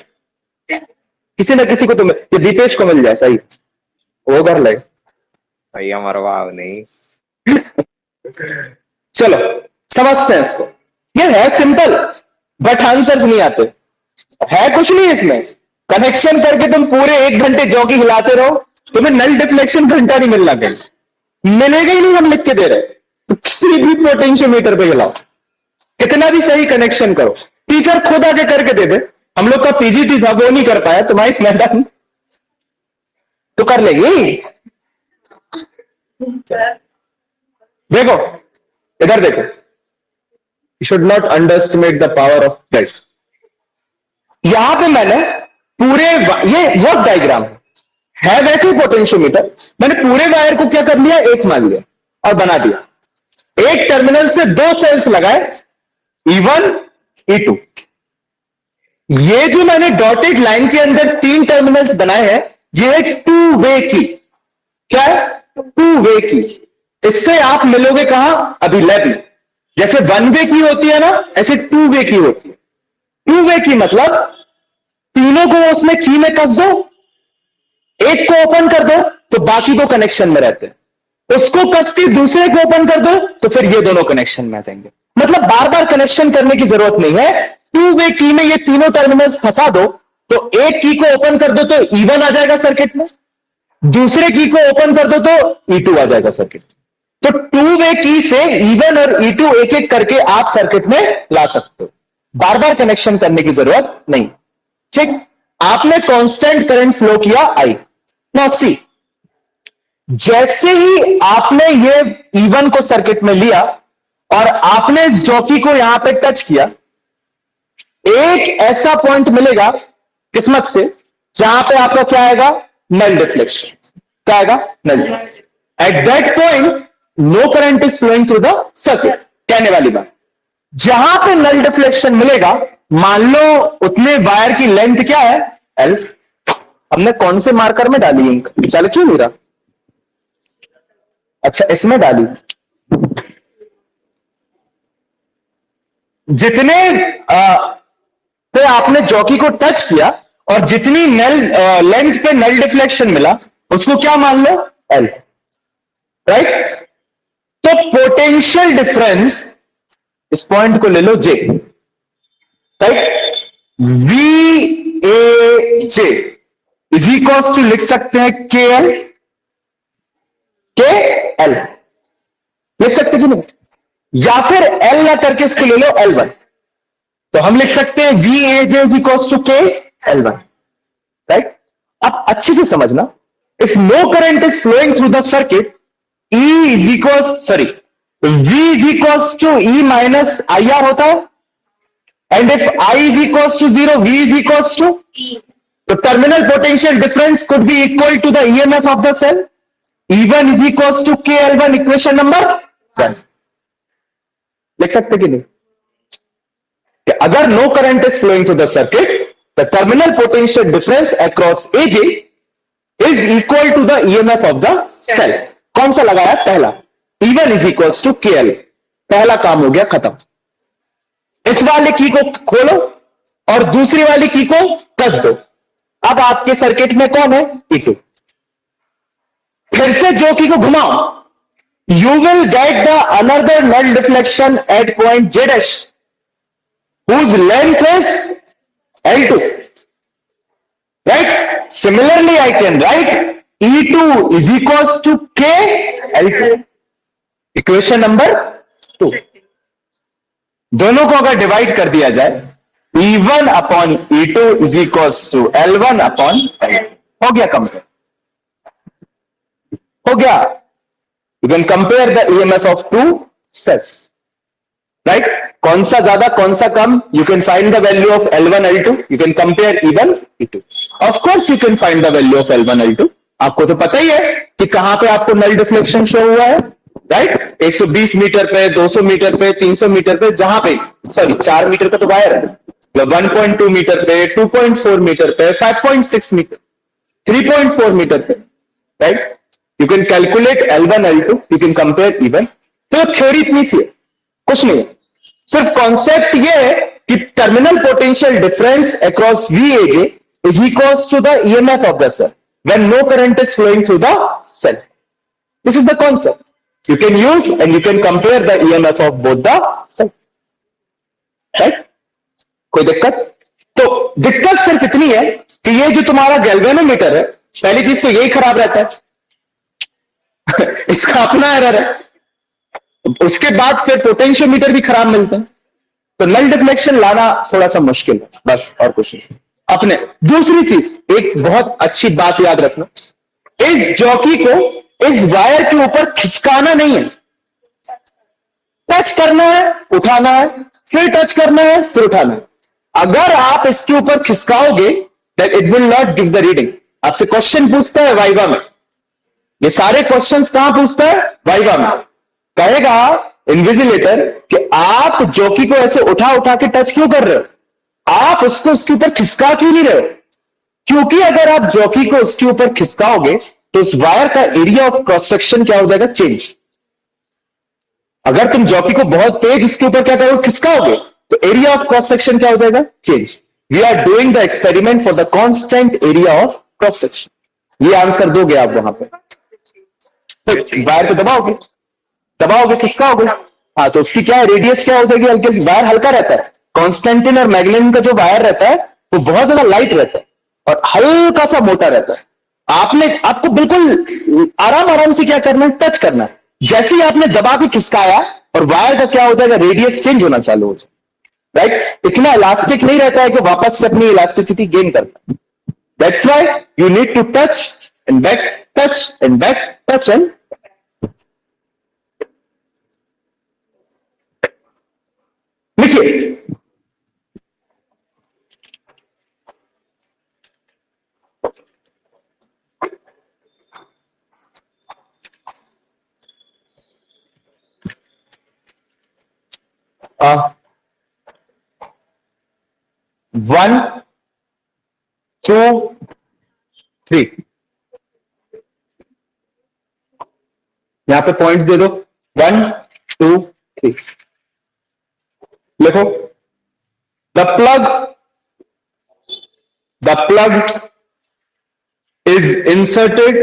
S1: किसी ना किसी को तो ये दीपेश को मिल जाए सही, वो कर ले
S3: भैया मरवाओ नहीं।
S1: चलो समझते हैं इसको, ये है सिंपल बट आंसर्स नहीं आते। है कुछ नहीं इसमें, कनेक्शन करके तुम पूरे 1 घंटे जॉकी हिलाते रहो, तुम्हें नल डिफ्लेक्शन घंटा नहीं मिलना, कहीं मिलेगा ही नहीं। हम लिख के दे रहे, तो किसी भी पोटेंशियोमीटर पे हिलाओ, कितना भी सही कनेक्शन करो, टीचर खुद आके करके दे दे। हम लोग का पीजीटी था वो नहीं कर पाया, तुम्हारी मैडम तो कर लेगी। देखो इधर देखो, you should not underestimate the power of press. यहां पे मैंने पूरे ये वर्क डायग्राम है वैसे ही पोटेंशियोमीटर, मैंने पूरे वायर को क्या कर लिया, एक मान लिया और बना दिया। एक टर्मिनल से 2 सेल्स लगाए, E1 E2। ये जो मैंने डॉटेड लाइन के अंदर 3 टर्मिनल्स बनाए हैं, ये है टू वे की। क्या है? टू वे की। इससे आप मिलोगे कहां? अभी लैब में। जैसे वन वे की होती है ना, ऐसे टू वे की होती है। टू वे की मतलब तीनों को उसमें की में कस दो, एक को ओपन कर दो तो बाकी दो कनेक्शन में रहते हैं, उसको कस के दूसरे को ओपन कर दो तो फिर ये दोनों कनेक्शन में आ जाएंगे। मतलब बार बार कनेक्शन करने की जरूरत नहीं है। टू वे की में ये तीनों टर्मिनल्स फंसा दो तो एक की को ओपन कर दो तो E1 आ जाएगा सर्किट में, दूसरे की को ओपन कर दो तो E2 आ जाएगा सर्किट में। तो टू वे की से E1 और E2 एक एक करके आप सर्किट में ला सकते हो, बार बार कनेक्शन करने की जरूरत नहीं। ठीक, आपने कांस्टेंट करंट फ्लो किया I। नाउ सी, जैसे ही आपने ये E1 को सर्किट में लिया और आपने इस जॉकी को यहां पे टच किया, एक ऐसा पॉइंट मिलेगा किस्मत से जहां पे आपका क्या आएगा? Null deflection. क्या आएगा? Null. At that point no current is flowing through the circuit. कहने वाली बात, जहां पे नल डिफ्लेक्शन मिलेगा, मान लो उतने वायर की लेंथ क्या है? L। हमने कौन से मार्कर में डाली इंक? चल क्यों नहीं रहा? अच्छा, इसमें डाली। जितने पे आपने जॉकी को टच किया और जितनी नल लेंथ पे नल डिफ्लेक्शन मिला, उसको क्या मान लो? L। राइट? तो पोटेंशियल डिफरेंस, इस पॉइंट को ले लो J। Right? VAJ is equals to लिख सकते हैं KL। KL लिख सकते कि नहीं? या फिर L ना करके इसको ले लो L1। तो हम लिख सकते हैं VAJ is equals to KL1। Right? अब अच्छे से समझना, if no current is flowing through the circuit, V is equals to E minus IR होता है। And if I is equals to 0, V is equals to E। तो terminal potential difference could be equal to the EMF of the cell. E1 is equals to KL1, equation number 1। लिख सकते कि नहीं? कि अगर no current is flowing through the circuit, the terminal potential difference across AJ is equal to the EMF of the cell. कौन सा लगाया? पहला। E1 is equals to KL। पहला काम हो गया खत्म। इस वाले की को खोलो और दूसरी वाली की को कस दो। अब आपके सर्किट में कौन है? E2। फिर से जो की को घुमाओ, you will get the another null deflection at point J dash whose length is L2. Right? Similarly, I can write E2 is equals to K L2. Equation number 2. दोनों को अगर डिवाइड कर दिया जाए, E1 upon E2 is equals to L1 upon L। हो गया compare? हो गया? You can compare the EMF of two sets, right? कौन सा ज्यादा, कौन सा कम? You can find the value of L1, L2. You can compare E1, E2. Of course, you can find the value of L1, L2. आपको तो पता ही है कि कहां पे आपको नल डिफ्लेक्शन शो हुआ है, राइट? 120 मीटर पे, 200 मीटर पे, 300 मीटर पे, जहां पे, सॉरी 4 मीटर का तो वायर है, 1.2 मीटर पे, 2.4 मीटर पे, 5.6 मीटर, 3.4 मीटर पे, right? You can calculate L1, L2, you can compare E1। तो थ्योरी इतनी सी है, कुछ नहीं है। सिर्फ कॉन्सेप्ट ये है कि terminal potential difference across VAJ is equals to the EMF of the cell when no current is flowing through the cell. This is the concept. You can use and you can compare the EMF of both the cells. Right? कोई दिक्कत? तो दिक्कत सिर्फ इतनी है कि ये जो तुम्हारा गैल्वेनोमीटर है, पहली चीज तो यही खराब रहता है। इसका अपना एरर है। उसके बाद फिर पोटेंशियोमीटर भी खराब मिलते हैं, तो नल डिफ्लेक्शन लाना थोड़ा सा मुश्किल है, बस और कुछ नहीं। अपने दूसरी चीज, एक बहुत अच्छी बात याद रखना, इस जॉकी को इस वायर के ऊपर खिसकाना नहीं है। टच करना है, उठाना है, फिर टच करना है, फिर उठाना है। अगर आप इसके ऊपर खिसकाओगे, that it will not give the reading. आपसे क्वेश्चन पूछता है वाइवा में, ये सारे क्वेश्चंस कहां पूछता है? वाइवा में। कहेगा इन्विजिलेटर कि आप जॉकी को ऐसे उठा उठा के टच क्यों कर रहे हो, आप उसको उसके ऊपर खिसका क्यों नहीं रहे हो? क्योंकि अगर आप जॉकी को उसके ऊपर खिसकाओगे तो उस वायर का एरिया ऑफ क्रॉस सेक्शन क्या हो जाएगा, चेंज। अगर तुम जॉकी को बहुत तेज उसके ऊपर क्या करोगे, खिसकाओगे, तो एरिया ऑफ क्रॉस सेक्शन क्या हो जाएगा, change. We are doing the experiment for the constant area of cross section. ये आंसर दोगे आप वहां पे, वायर को दबाओगे, दबाओगे, खिसकाओगे, हाँ, तो उसकी क्या रेडियस क्या हो जाएगी, हल्की हल्की। वायर हल्का रहता है, कॉन्स्टेंटिन और मैग्नेटिन का जो वायर रहता है वो बहुत ज्यादा लाइट रहता है और हल्का सा मोटा रहता है। आपको बिल्कुल आराम आराम से क्या करना है, टच करना है। जैसे ही आपने दबा के खिसकाया और वायर का क्या हो जाएगा, रेडियस चेंज होना चालू हो जाए, राइट। इतना इलास्टिक नहीं रहता है कि वापस से अपनी इलास्टिसिटी गेन करता है। That's why you need to touch and back, touch and back, touch and लिखिए। वन, टू, थ्री, यहां पे पॉइंट्स दे दो, 1 2 3, लिखो। The plug is inserted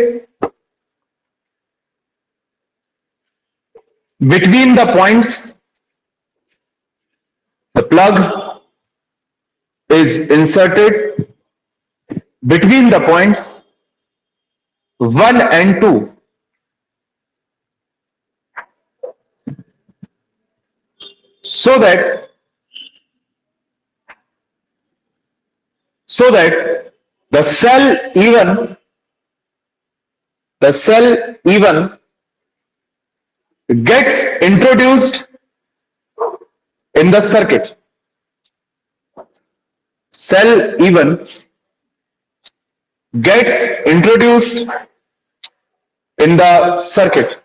S1: between the points. The plug is inserted between the points 1 and 2 so that the cell even gets introduced in the circuit. Cell even gets introduced in the circuit.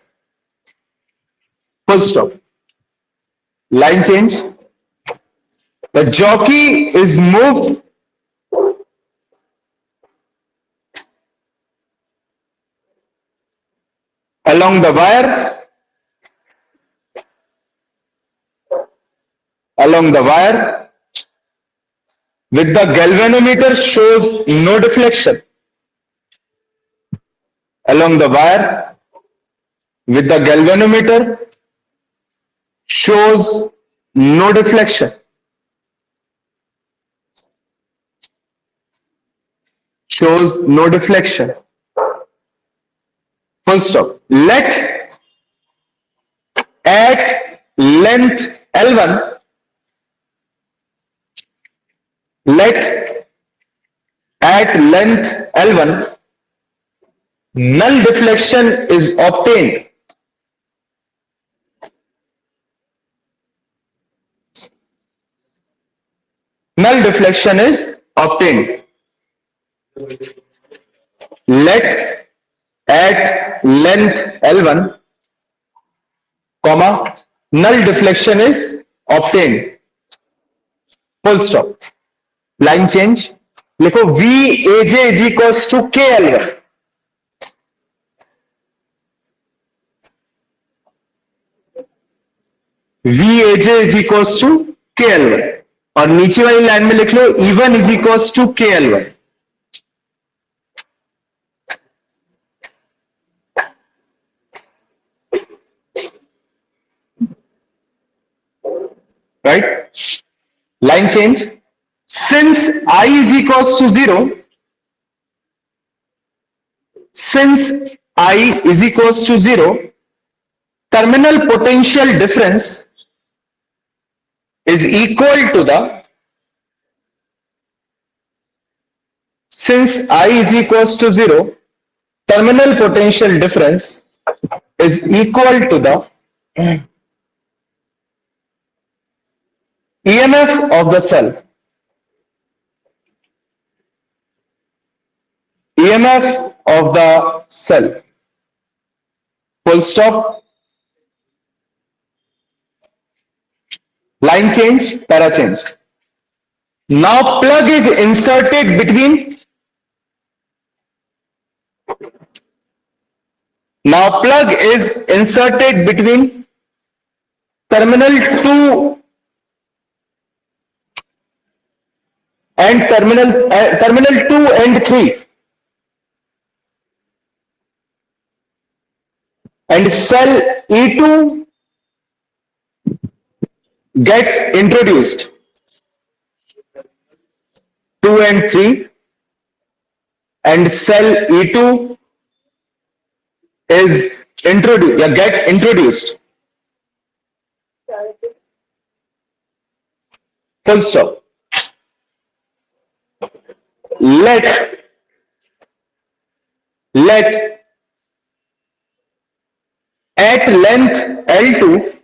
S1: Full stop. Line change. The jockey is moved along the wire, with the galvanometer shows no deflection. Along the wire with the galvanometer shows no deflection. Shows no deflection. Full stop. Let at length L1, null deflection is obtained. Null deflection is obtained. Let at length L1, comma, null deflection is obtained. Full stop. Line change. लिखो VAJ is equals to KL1. VAJ is equals to KL1 और नीचे वाली line में लिख लो E1 is equals to KL1. Right? Line change. Since I is equals to 0, terminal potential difference is equal to the, since I is equals to 0, terminal potential difference is equal to the EMF of the cell. EMF of the cell. Full stop. line change, para change. Now plug is inserted between. Now plug is inserted between terminal 2 and terminal 2 and 3, and cell E2 gets introduced. 2 and 3, and cell E2 is introduced, get introduced. Full stop. Let at length L2,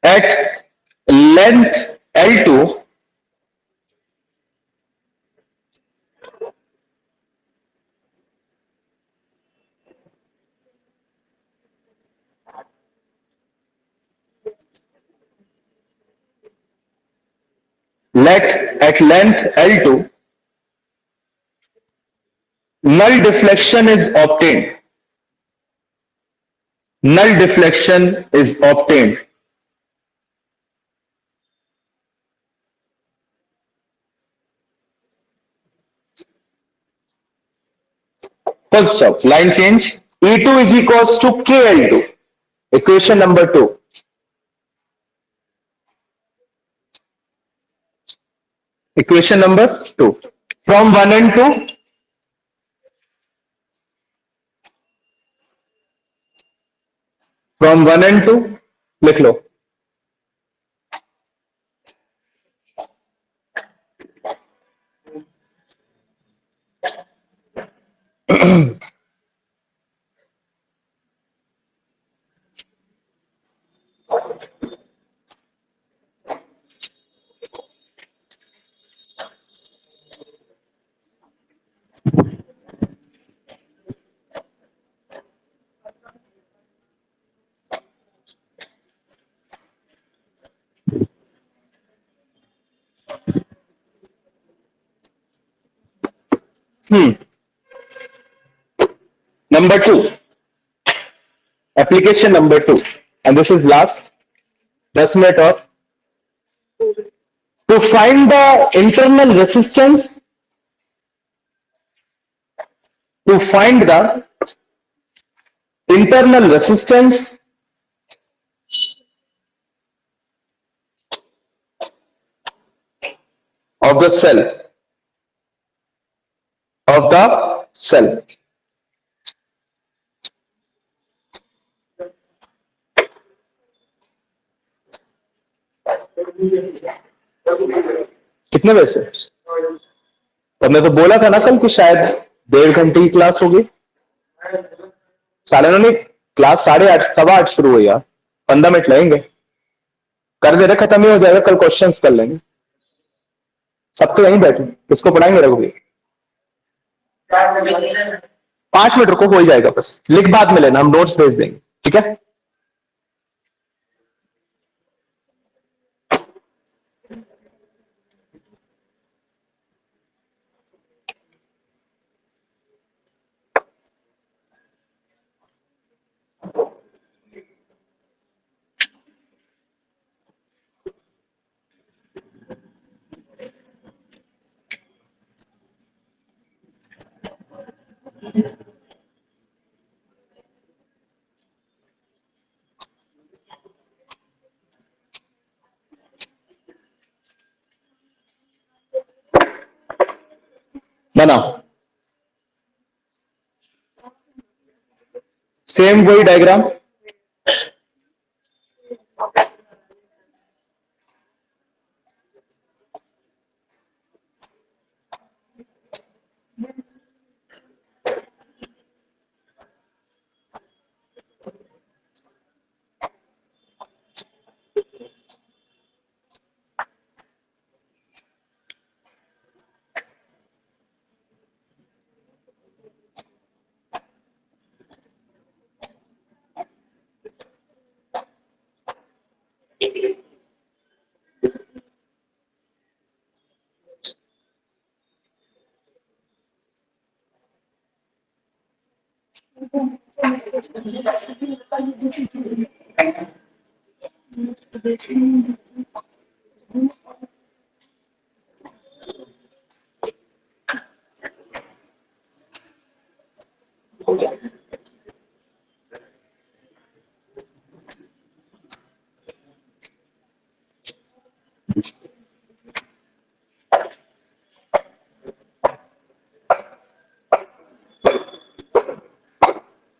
S1: at length L2, let at length L2 null deflection is obtained. Null deflection is obtained. Full stop. Line change. E2 is equals to KL2. Equation number 2. Equation number 2. From 1 and 2. From 1 and 2. लिख लो. Number 2. Application number 2. And this is last. 10 minute और. To find the internal resistance. To find the internal resistance of the cell. Of the cell. कितने बजे से? तो मैं तो बोला था ना कल कि शायद 1.5 घंटे की क्लास होगी. साले ने क्लास 8:30 8:15 शुरू हुई यार. 15 मिनट लगेंगे. कर दे रहे, खत्म ही हो जाएगा. कल क्वेश्चंस कर लेंगे. सब तो यहीं बैठे. किसको पढ़ाएंगे रघुवीर? 5 मिनट रुको, हो ही जाएगा. बस लिख बाद में लेना, हम नोट्स भेज देंगे. ठीक है. बना सेम वही डायग्राम.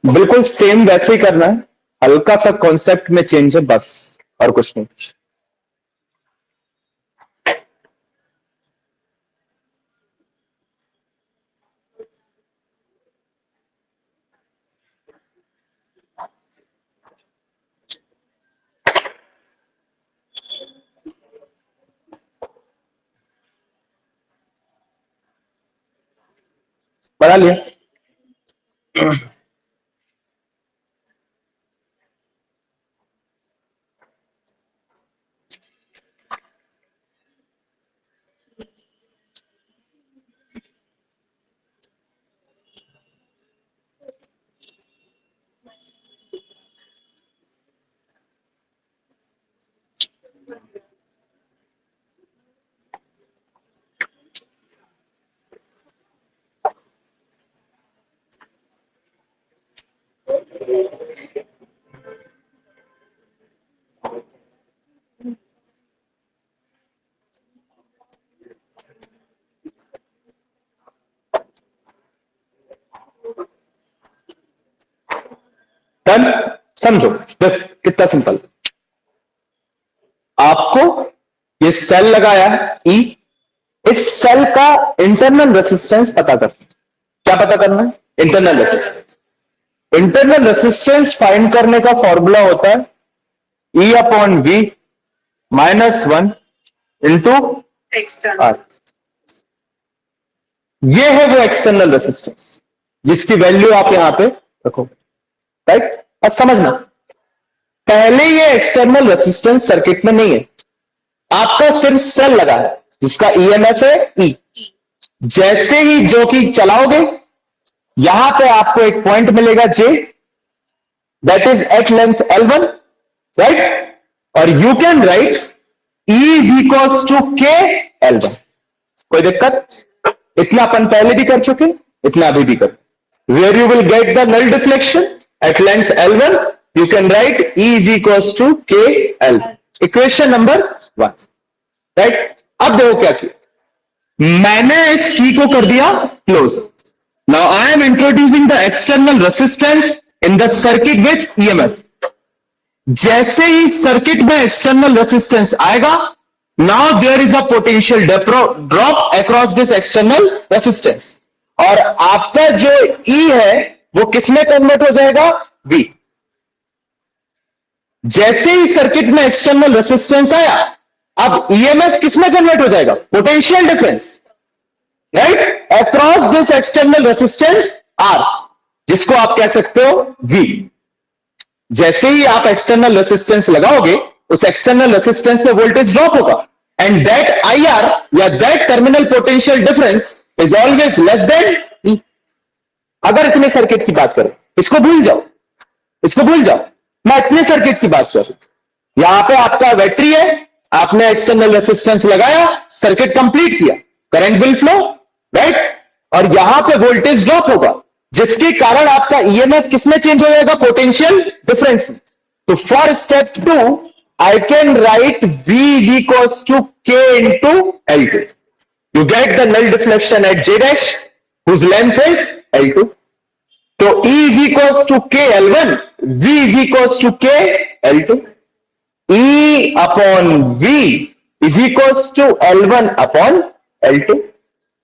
S1: बिल्कुल सेम वैसे ही करना है, हल्का सा कॉन्सेप्ट में चेंज है बस, और कुछ नहीं। बना लिया? डन? समझो, देख कितना सिंपल। आपको ये सेल लगाया है ई, इस सेल का इंटरनल रेसिस्टेंस पता करना। क्या पता करना है? Internal resistance. Internal resistance find करने का फॉर्मूला होता है E/V -1 इंटू आर। ये है वो एक्सटर्नल रेसिस्टेंस जिसकी वैल्यू आप यहां पे रखो, राइट? अब समझना, पहले ये एक्सटर्नल रेसिस्टेंस सर्किट में नहीं है, आपका सिर्फ सेल लगा है जिसका ईएमएफ है ई। जैसे ही जो की चलाओगे, यहां पे आपको एक पॉइंट मिलेगा J, that is at length L1, right? और you can write E is equals to K L1। कोई दिक्कत? इतना अपन पहले भी कर चुके, इतना अभी भी कर। Where you will get the null deflection at length L1, you can write E is equals to K L। Equation number 1, right? अब देखो क्या किया, मैंने इस की को कर दिया close. Now I am introducing the external resistance in the circuit with EMF. जैसे ही सर्किट में एक्सटर्नल रेसिस्टेंस आएगा, now there is a potential drop across this external resistance, और आपका जो E है वो किसमें कन्वर्ट हो जाएगा? V। जैसे ही सर्किट में एक्सटर्नल रेसिस्टेंस आया, अब ईएमएफ किसमें कन्वर्ट हो जाएगा? Potential difference, right? Across this external resistance R, जिसको आप कह सकते हो V। जैसे ही आप एक्सटर्नल रेसिस्टेंस लगाओगे, उस एक्सटर्नल रेसिस्टेंस पे वोल्टेज ड्रॉप होगा, एंड दैट IR या that terminal potential difference is always less than E। अगर इतने सर्किट की बात करें, इसको भूल जाओ, इसको भूल जाओ, मैं इतने सर्किट की बात कर रहा हूं। यहां पे आपका बैटरी है, आपने एक्सटर्नल रेसिस्टेंस लगाया, सर्किट कंप्लीट किया, करंट विल फ्लो, राइट? और यहां पे वोल्टेज ड्रॉप होगा, जिसके कारण आपका ईएमएफ किसमें चेंज हो जाएगा? Potential difference. तो for step 2 I can write V is equals to K into L2। You get the null deflection at J dash whose length is L2। तो E is equals to K L1, V is equals to K L2। E upon V is equals to L1 upon L2।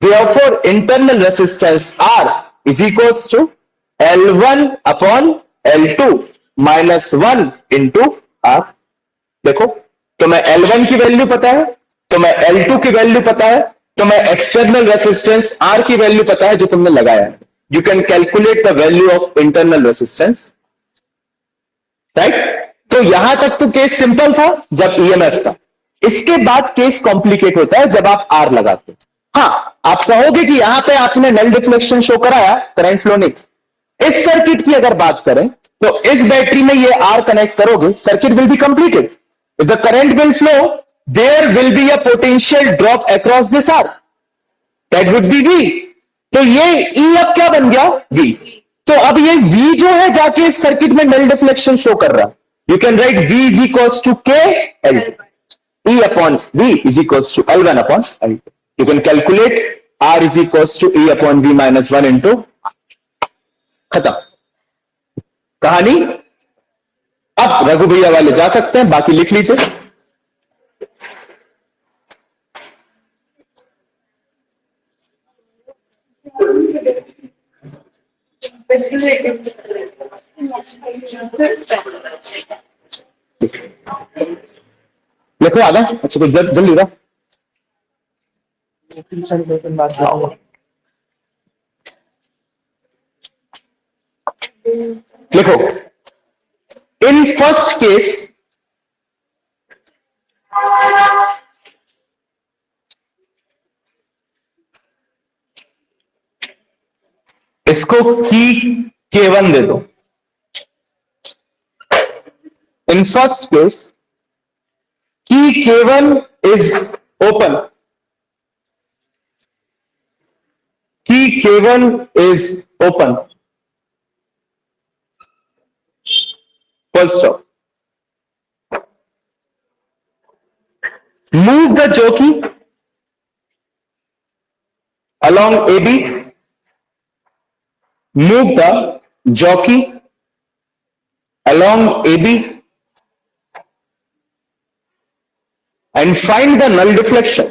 S1: Therefore, internal resistance R is equals to L1 upon L2 minus 1 into R। देखो, तो मैं L1 की value पता है, तो मैं L2 की value पता है, तो मैं एक्सटर्नल रेसिस्टेंस R की वैल्यू पता है जो तुमने लगाया है। You can calculate the value of internal resistance, right? तो यहां तक तो केस सिंपल था जब ईएमएफ था। इसके बाद केस कॉम्प्लिकेट होता है जब आप R लगाते हो। हाँ, आप कहोगे कि यहां पे आपने नल डिफ्लेक्शन शो कराया, करंट फ्लो नहीं। इस सर्किट की अगर बात करें तो इस बैटरी में ये आर कनेक्ट करोगे, circuit will be completed. If the current will flow, there will be a potential drop across this R, that would be V. तो ये ई अब क्या बन गया? वी. तो अब ये V जो है जाके इस सर्किट में नल डिफ्लेक्शन शो कर रहा. You can write V is equals to K L. E upon V is equals to L1 upon L2. You can calculate R is equals to E upon V minus 1 into. खत्म कहानी. अब रघु भैया वाले जा सकते हैं, बाकी लिख लीजिए. लिखो आगे. अच्छा कुछ जल्दी रहा. लिखो. इन फर्स्ट केस इसको की K1 दे दो. In first case key K1 is open. Key K1 is open. Full stop. Move the jockey along AB. Move the jockey along AB and find the null deflection.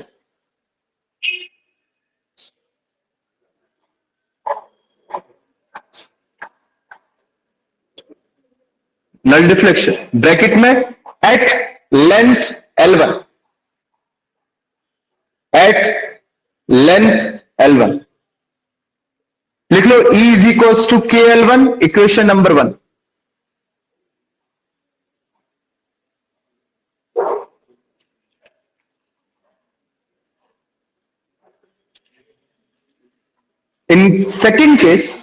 S1: Null deflection bracket में at length L1, at length L1 लिख लो. E is equals to KL1, equation number 1. In second case,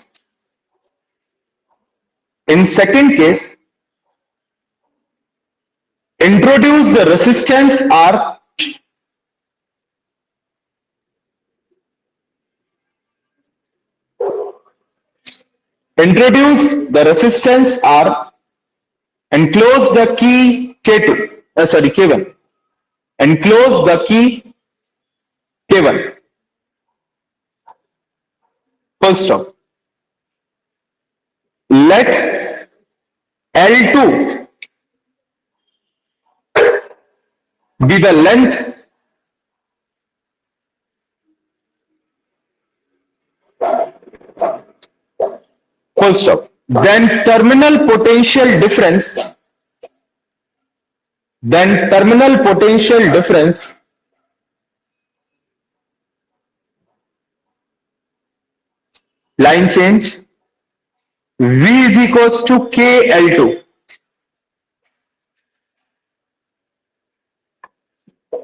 S1: introduce the resistance R. Introduce the resistance R and close the key K2. K1. And close the key K1. Full stop. Let L2 be the length full stop. Then terminal potential difference line change. V is equals to KL2.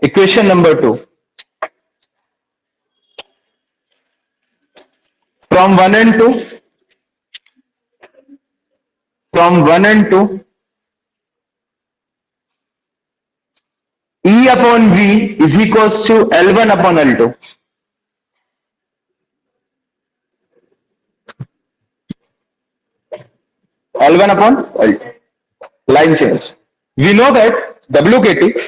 S1: Equation number 2. From 1 and 2. E upon V is equals to L1 upon L2. L1 upon L2. Line change. We know that WKT,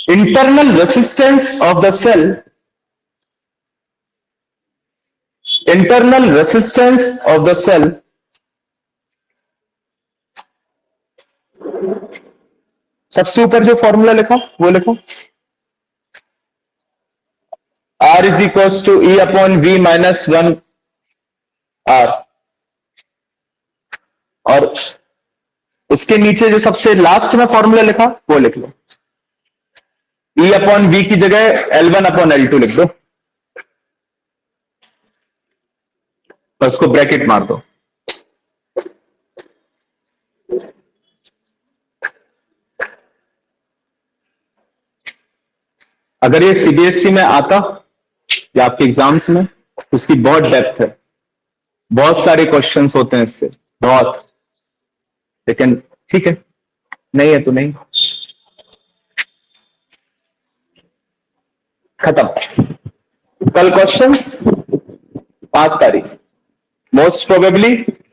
S1: internal resistance of the cell, सबसे ऊपर जो formula लिखा वो लिखो. R is equals to E upon V minus 1 R. और उसके नीचे जो सबसे लास्ट में फॉर्मूला लिखा वो लिख लो. E अपॉन V की जगह L1 अपॉन L2 लिख दो. उसको ब्रैकेट मार दो. अगर ये सीबीएसई में आता या आपके एग्जाम्स में, उसकी बहुत डेप्थ है, बहुत सारे क्वेश्चंस होते हैं इससे, बहुत। लेकिन ठीक है, नहीं है तो नहीं, खत्म। कल क्वेश्चंस 5 तारीख मोस्ट प्रोबेबली